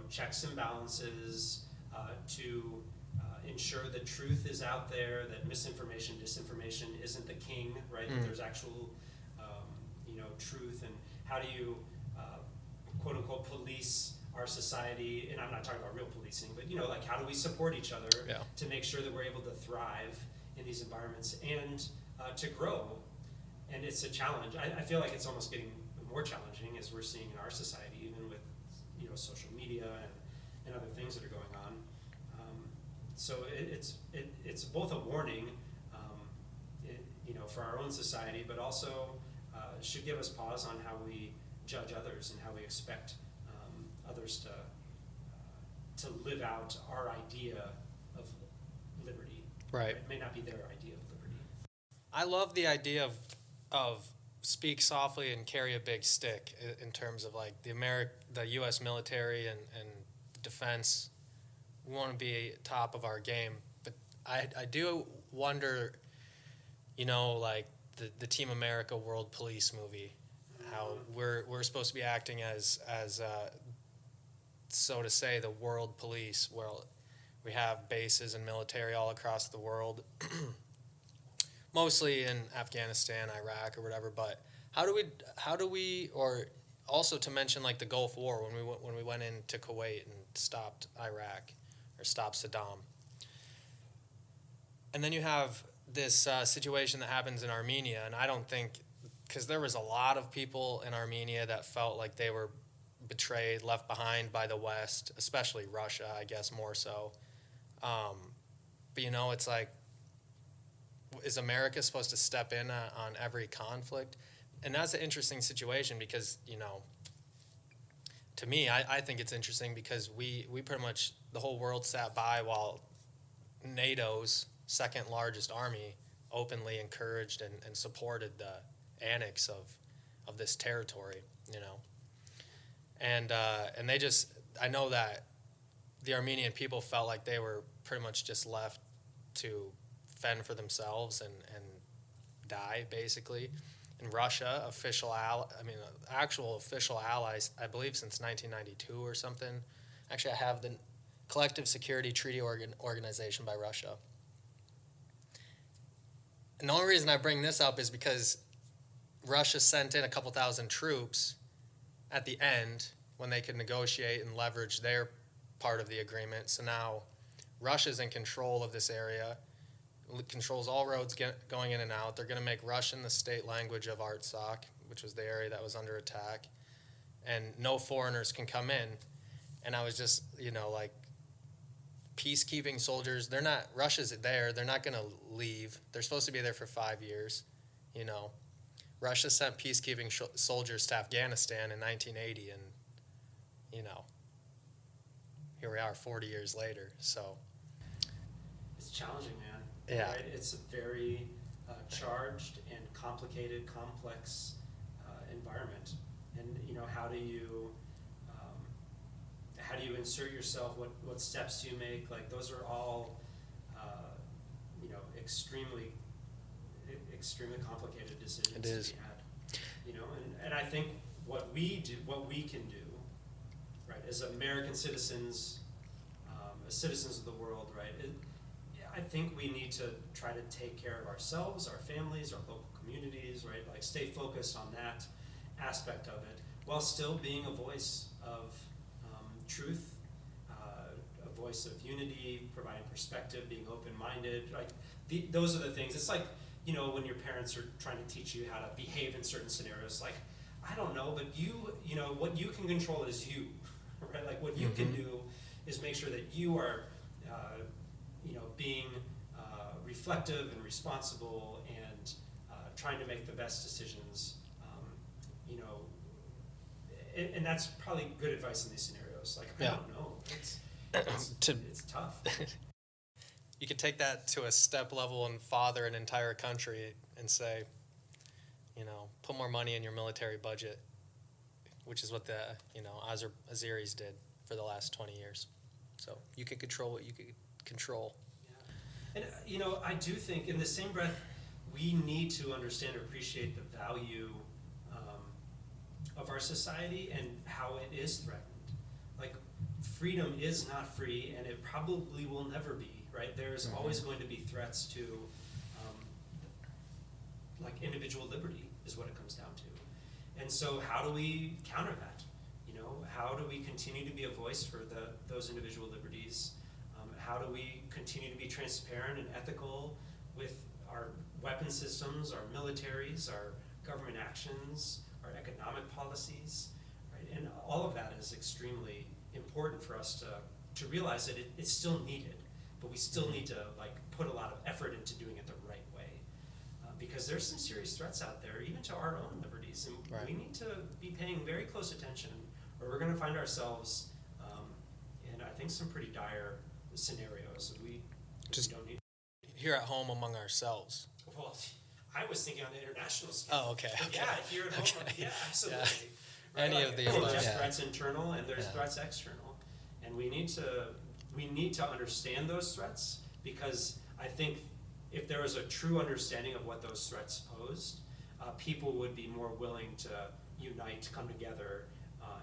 checks and balances to ensure that truth is out there, that misinformation, disinformation isn't the king, right? That there's actual truth, and how do you quote unquote police our society? And I'm not talking about real policing, but like how do we support each other to make sure that we're able to thrive in these environments and to grow? And it's a challenge. I feel like it's almost getting more challenging as we're seeing in our society, even with social media and other things that are going on. So it's both a warning, for our own society, but also should give us pause on how we judge others and how we expect others to live out our idea of liberty. Right. It may not be their idea of liberty. I love the idea of speak softly and carry a big stick in terms of like the U.S. military and defense. We want to be top of our game, but I do wonder, like the Team America World Police movie, how we're supposed to be acting as so to say the world police, where we have bases and military all across the world, mostly in Afghanistan, Iraq, or whatever. But how do we, or also to mention like the Gulf War when we went into Kuwait and stopped Iraq or stopped Saddam, and then you have this situation that happens in Armenia, and I don't think, because there was a lot of people in Armenia that felt like they were betrayed, left behind by the West, especially Russia, I guess more so. But it's like, is America supposed to step in on every conflict? And that's an interesting situation because, to me, I think it's interesting because we pretty much, the whole world sat by while NATO's second largest army openly encouraged and supported the annex of this territory, And they just, I know that the Armenian people felt like they were pretty much just left to fend for themselves and die, basically. And Russia, actual official allies, I believe since 1992 or something. Actually, I have the Collective Security Treaty Organization by Russia. And the only reason I bring this up is because Russia sent in a couple thousand troops at the end when they could negotiate and leverage their part of the agreement. So now Russia's in control of this area, controls all roads going in and out. They're going to make Russian the state language of Artsakh, which was the area that was under attack, and no foreigners can come in. And I was just, like, peacekeeping soldiers, Russia's there, they're not going to leave. They're supposed to be there for 5 years, Russia sent peacekeeping soldiers to Afghanistan in 1980, and, here we are 40 years later, so. It's challenging, man. Yeah. Right? It's a very charged and complicated, complex environment. And, how do you insert yourself? What steps do you make? Like, those are all, extremely complicated decisions It is. to be had. And I think what we can do, right, as American citizens, as citizens of the world, right, I think we need to try to take care of ourselves, our families, our local communities, right, like stay focused on that aspect of it, while still being a voice of truth, a voice of unity, providing perspective, being open-minded, like those are the things. It's like, when your parents are trying to teach you how to behave in certain scenarios, like, I don't know, but what you can control is you, right? Like, what you can do is make sure that you are, being reflective and responsible and trying to make the best decisions, and that's probably good advice in these scenarios. Like, I don't know, it's tough. You could take that to a step level and father an entire country and say, put more money in your military budget, which is what the, Azeris did for the last 20 years. So you can control what you can control. Yeah. And, I do think in the same breath, we need to understand or appreciate the value of our society and how it is threatened. Like, freedom is not free, and it probably will never be. Right? There's always going to be threats to, like, individual liberty is what it comes down to. And so how do we counter that? How do we continue to be a voice for those individual liberties? How do we continue to be transparent and ethical with our weapon systems, our militaries, our government actions, our economic policies, right? And all of that is extremely important for us to realize that it's still needed. But we still need to, like, put a lot of effort into doing it the right way, because there's some serious threats out there, even to our own liberties, and we need to be paying very close attention, or we're going to find ourselves in, I think, some pretty dire scenarios. We don't need. Here at home among ourselves. Well, I was thinking on the international scale. Oh, okay. Yeah, here at home. Okay. Yeah, absolutely. Yeah. Right? Any of the above. There's threats internal and there's threats external, and we need to understand those threats, because I think if there was a true understanding of what those threats posed, people would be more willing to unite, come together,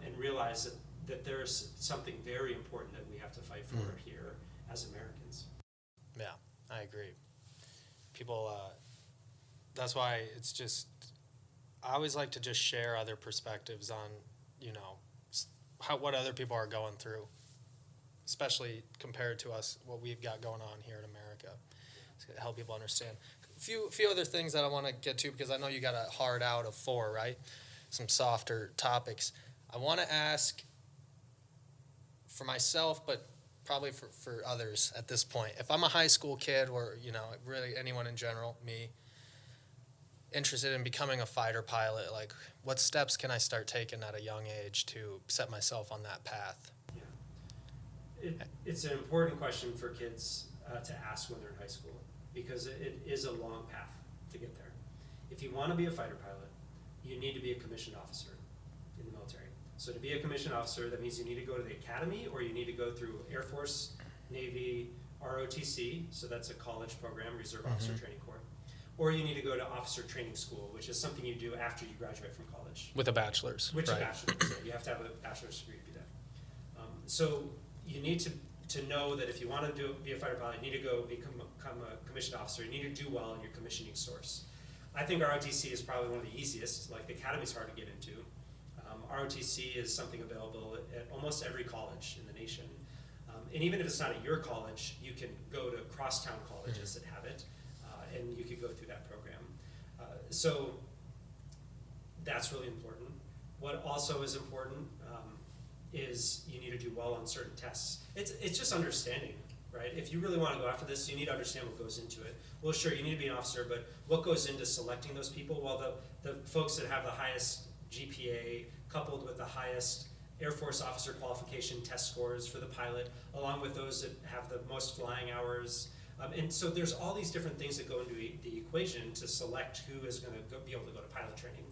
and realize that there's something very important that we have to fight for here as Americans. Yeah, I agree. People, that's why it's just, I always like to just share other perspectives on, what other people are going through, especially compared to us, what we've got going on here in America, to help people understand. A few other things that I want to get to, because I know you got a hard out of 4, right? Some softer topics. I want to ask for myself, but probably for others at this point. If I'm a high school kid, or, really anyone in general, me, interested in becoming a fighter pilot, like, what steps can I start taking at a young age to set myself on that path? It's an important question for kids to ask when they're in high school, because it is a long path to get there. If you want to be a fighter pilot, you need to be a commissioned officer in the military. So to be a commissioned officer, that means you need to go to the academy, or you need to go through Air Force, Navy, ROTC, so that's a college program, Reserve Officer Training Corps, or you need to go to officer training school, which is something you do after you graduate from college. With a bachelor's. Which right. a bachelor's, yeah, you have to have a bachelor's degree to do that. So you need to know that if you want to be a fighter pilot, you need to go become a commissioned officer. You need to do well in your commissioning source. I think ROTC is probably one of the easiest. Like, the academy's hard to get into. ROTC is something available at almost every college in the nation. And even if it's not at your college, you can go to crosstown colleges that have it, and you could go through that program. So that's really important. What also is important is you need to do well on certain tests. It's just understanding, right? If you really want to go after this, you need to understand what goes into it. Well, sure, you need to be an officer, but what goes into selecting those people? Well, the folks that have the highest GPA coupled with the highest Air Force officer qualification test scores for the pilot, along with those that have the most flying hours. And so there's all these different things that go into the equation to select who is going to be able to go to pilot training.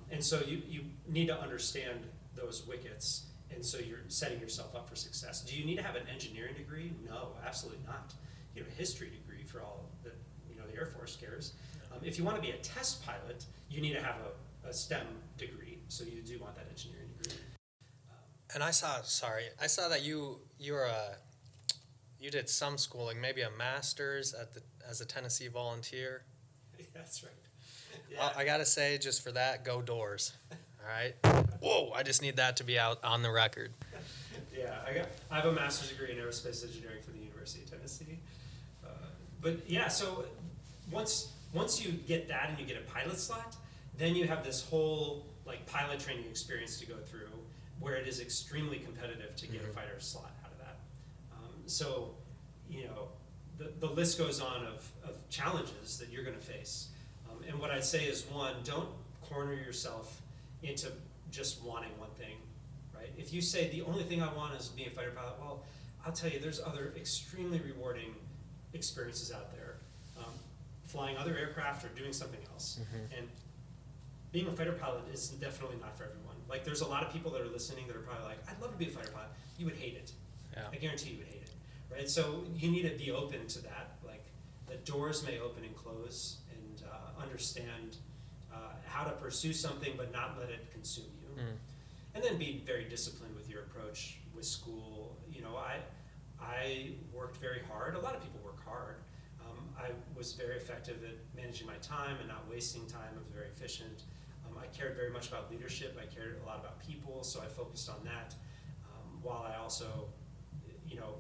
And so you need to understand those wickets, and so you're setting yourself up for success. Do you need to have an engineering degree? No, absolutely not. You have a history degree for all that, the Air Force cares. If you want to be a test pilot, you need to have a STEM degree, so you do want that engineering degree. And I saw that you did some schooling, maybe a master's as a Tennessee volunteer. That's right. Yeah. I gotta say, just for that, go Doors. All right. Whoa! I just need that to be out on the record. Yeah, I have a master's degree in aerospace engineering from the University of Tennessee. But yeah, so once you get that and you get a pilot slot, then you have this whole pilot training experience to go through, where it is extremely competitive to get a fighter slot out of that. So the list goes on of challenges that you're going to face. And what I'd say is, one, don't corner yourself into just wanting one thing, right? If you say the only thing I want is being a fighter pilot, well, I'll tell you, there's other extremely rewarding experiences out there, flying other aircraft or doing something else. And being a fighter pilot is definitely not for everyone. There's a lot of people that are listening that are probably like, I'd love to be a fighter pilot. You would hate it. Yeah. I guarantee you would hate it, right? So you need to be open to that. The doors may open and close, and understand how to pursue something but not let it consume you. And then be very disciplined with your approach with school. I worked very hard. A lot of people work hard. I was very effective at managing my time and not wasting time. I was very efficient. I cared very much about leadership. I cared a lot about people, so I focused on that. While I also,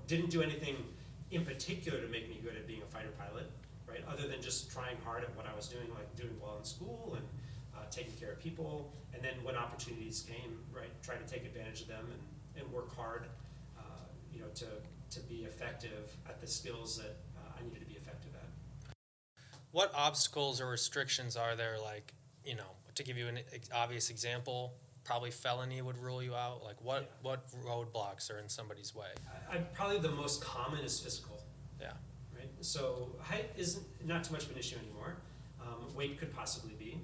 didn't do anything in particular to make me good at being a fighter pilot, right? Other than just trying hard at what I was doing, doing well in school and taking care of people. And then when opportunities came, right, try to take advantage of them and work hard, to be effective at the skills that I needed to be effective at. What obstacles or restrictions are there? To give you an obvious example, probably felony would rule you out. What roadblocks are in somebody's way? Probably the most common is physical. Yeah. Right. So height is not too much of an issue anymore. Weight could possibly be,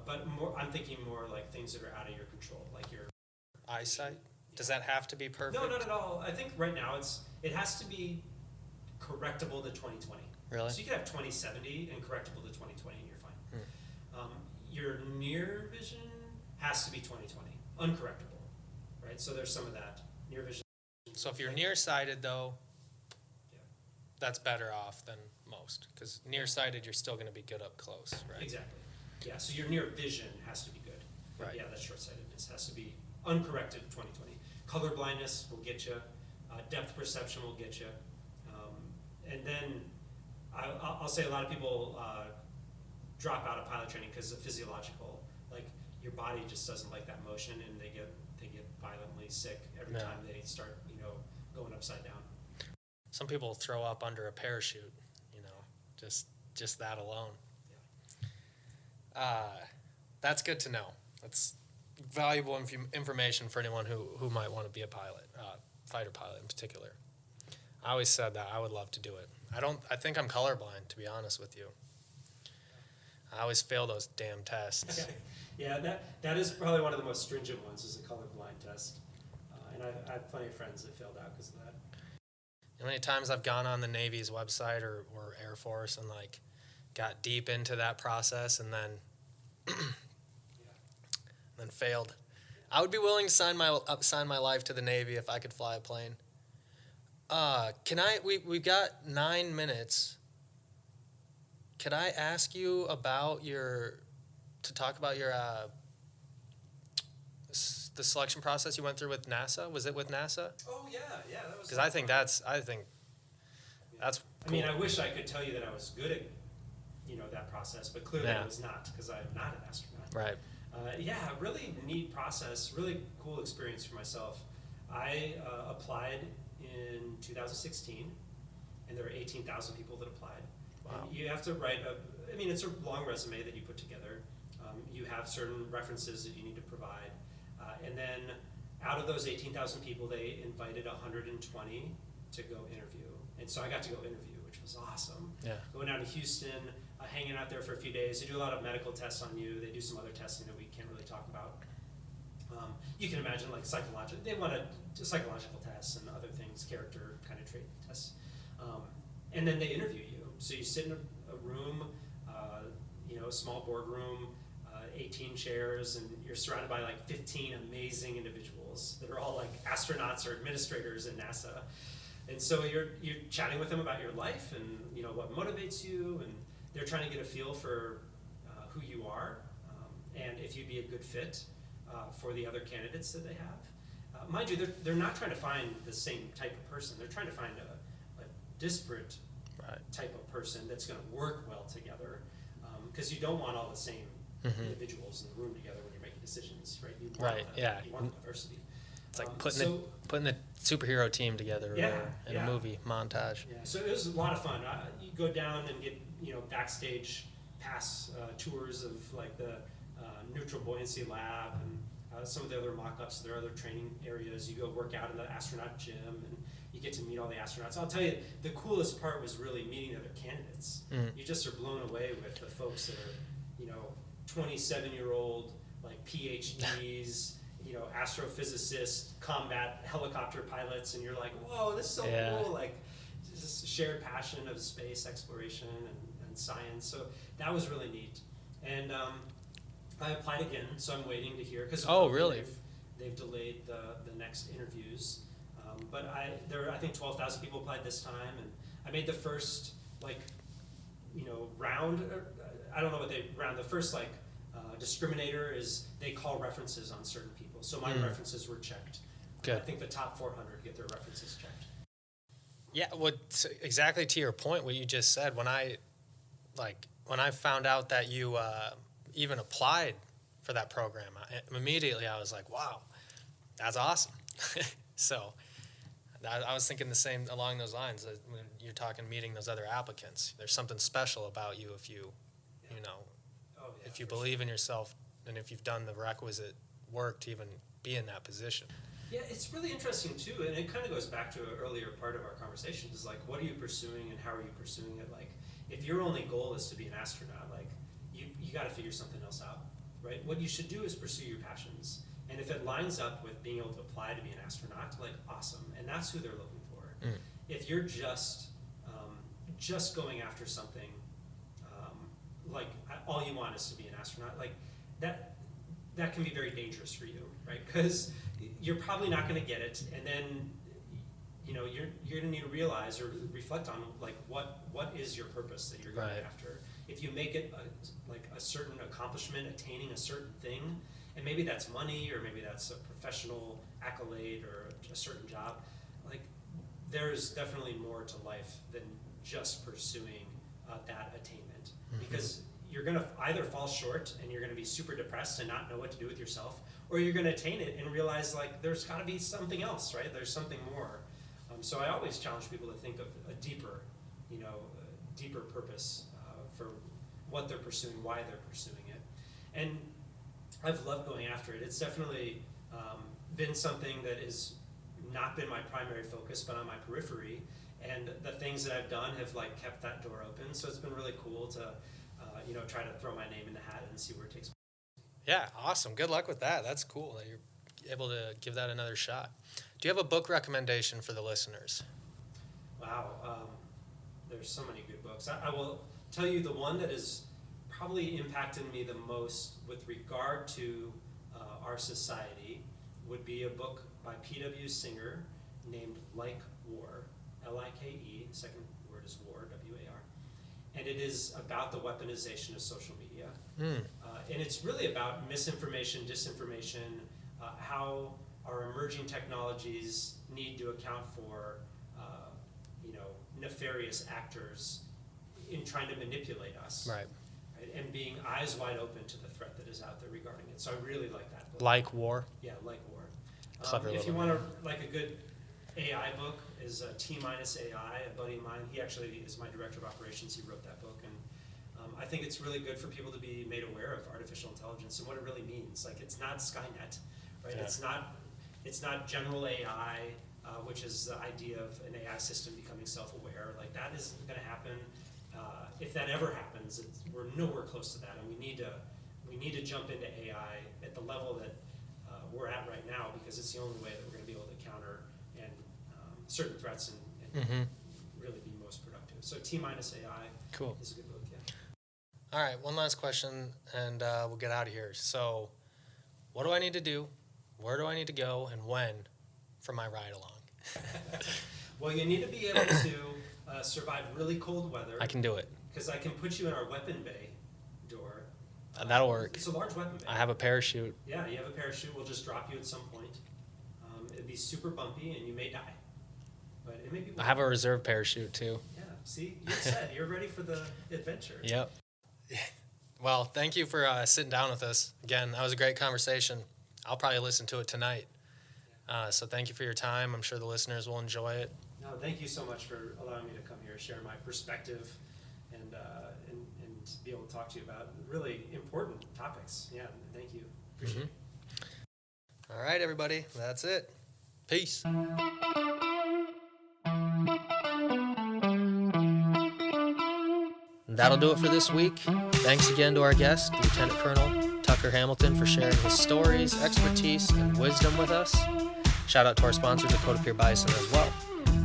but I'm thinking more things that are out of your control, like your eyesight. Does that have to be perfect? No, not at all. I think right now it has to be correctable to 2020. Really? So you could have 2070 and correctable to 2020, and you're fine. Your near vision has to be 2020, uncorrectable, right? So there's some of that near vision. So if you're nearsighted, though, Yeah. that's better off than most, because nearsighted you're still going to be good up close, right? Exactly. Yeah. So your near vision has to be good. But Right. yeah, that short-sightedness has to be uncorrected 2020. Color blindness will get you. Depth perception will get you. And then I'll say a lot of people drop out of pilot training because of physiological. Your body just doesn't like that motion, and they get violently sick every Yeah. time they start going upside down. Some people throw up under a parachute, just that alone. That's good to know. That's valuable information for anyone who might want to be a pilot, fighter pilot in particular. I always said that I would love to do it. I think I'm colorblind, to be honest with you. I always fail those damn tests. Yeah, that is probably one of the most stringent ones, is a colorblind test. And I have plenty of friends that failed out because of that. How many times I've gone on the Navy's website or Air Force and got deep into that process and then failed. I would be willing to sign my life to the Navy if I could fly a plane. We've got 9 minutes. Could I ask you about talk about your the selection process you went through with NASA? Was it with NASA? Oh yeah, that was. Because I think that's I mean, cool. I wish I could tell you that I was good at, that process, but clearly I was not, because I'm not an astronaut. Right. Really neat process, really cool experience for myself. I applied in 2016, and there were 18,000 people that applied. Wow. And you have to write it's a long resume that you put together. You have certain references that you need to provide. And then out of those 18,000 people, they invited 120 to go interview. And so I got to go interview, which was awesome. Yeah. Going down to Houston, hanging out there for a few days. They do a lot of medical tests on you. They do some other testing that we can't really talk about. You can imagine they want to psychological tests and other things, character kind of trait tests. And then they interview you. So you sit in a room, a small boardroom, 18 chairs, and you're surrounded by 15 amazing individuals that are all astronauts or administrators at NASA. And so you're chatting with them about your life and what motivates you, and they're trying to get a feel for who you are and if you'd be a good fit for the other candidates that they have. Mind you, they're not trying to find the same type of person. They're trying to find a disparate type of person that's going to work well together, because you don't want all the same individuals in the room together when you're making decisions, right? You want diversity. It's like putting the superhero team together in a movie montage. Yeah, so it was a lot of fun. You go down and get backstage pass tours of the neutral buoyancy lab and some of the other mock-ups. There are other training areas. You go work out in the astronaut gym, and you get to meet all the astronauts. I'll tell you, the coolest part was really meeting other candidates. You just are blown away with the folks that are 27-year-old PhDs. Astrophysicists, combat helicopter pilots, and you're like, whoa, this is so cool. This shared passion of space exploration and science. So that was really neat. And I applied again, so I'm waiting to hear. Really? They've delayed the next interviews. But there were, I think, 12,000 people applied this time, and I made the first, round. I don't know what the first, discriminator is they call references on certain people. So my references were checked. Good. I think the top 400 get their references checked. Yeah, exactly to your point, what you just said, when I found out that you even applied for that program, immediately I was like, wow, that's awesome. So I was thinking the same along those lines. When you're talking meeting those other applicants, there's something special about you if you if you believe in yourself and if you've done the requisite work to even be in that position. Yeah, it's really interesting too, and it kind of goes back to an earlier part of our conversation, is what are you pursuing and how are you pursuing it? If your only goal is to be an astronaut, you got to figure something else out, right? What you should do is pursue your passions, and if it lines up with being able to apply to be an astronaut, awesome, and that's who they're looking for. If you're just going after something, all you want is to be an astronaut, that can be very dangerous for you, right? Because you're probably not going to get it, and then you're going to need to realize or reflect on what is your purpose that you're going after. If you make it a certain accomplishment, attaining a certain thing, and maybe that's money or maybe that's a professional accolade or a certain job, there's definitely more to life than just pursuing that attainment, because you're going to either fall short and you're going to be super depressed and not know what to do with yourself, or you're going to attain it and realize there's got to be something else, right? There's something more. So I always challenge people to think of a deeper purpose for what they're pursuing, why they're pursuing it. And I've loved going after it. It's definitely been something that has not been my primary focus, but on my periphery. And the things that I've done have kept that door open. So it's been really cool to try to throw my name in the hat and see where it takes me. Yeah, awesome. Good luck with that. That's cool that you're able to give that another shot. Do you have a book recommendation for the listeners? Wow, there's so many good books. I will tell you the one that has probably impacted me the most with regard to our society would be a book by P.W. Singer named Like War, L-I-K-E, second word is war, W-A-R. And it is about the weaponization of social media. And it's really about misinformation, disinformation, how our emerging technologies need to account for nefarious actors in trying to manipulate us. Right. And being eyes wide open to the threat that is out there regarding it. So I really like that book. Like War. Yeah, Like War. Clever if you little want name. like a good AI book is T-AI, a buddy of mine. He actually is my director of operations. He wrote that book, and I think it's really good for people to be made aware of artificial intelligence and what it really means. Like, it's not Skynet, right? Yeah. It's not general AI, which is the idea of an AI system becoming self-aware. Like, that isn't going to happen. If that ever happens, we're nowhere close to that, and we need to jump into AI at the level that we're at right now, because it's the only way that we're going to be able to counter and certain threats and really be most productive. So T-AI Cool. is a good book, yeah. All right, one last question, and we'll get out of here. So, what do I need to do? Where do I need to go? And when for my ride along? Well, you need to be able to survive really cold weather. I can do it. Because I can put you in our weapon bay door. That'll work. It's a large weapon bay. I have a parachute. Yeah, you have a parachute. We'll just drop you at some point. It'd be super bumpy, and you may die. But it may be. I have a reserve parachute, too. Yeah, see? You said you're ready for the adventure. Yep. Well, thank you for sitting down with us. Again, that was a great conversation. I'll probably listen to it tonight. So thank you for your time. I'm sure the listeners will enjoy it. No, thank you so much for allowing me to come here, share my perspective, and be able to talk to you about really important topics. Yeah, thank you. Appreciate it. All right, everybody. That's it. Peace. That'll do it for this week. Thanks again to our guest, Lieutenant Colonel Tucker Hamilton, for sharing his stories, expertise, and wisdom with us. Shout out to our sponsor, Dakota Pure Bison, as well.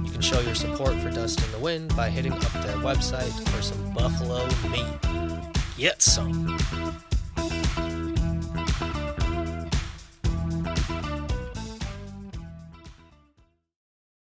You can show your support for Dustin the Wind by hitting up their website for some buffalo meat. Get some.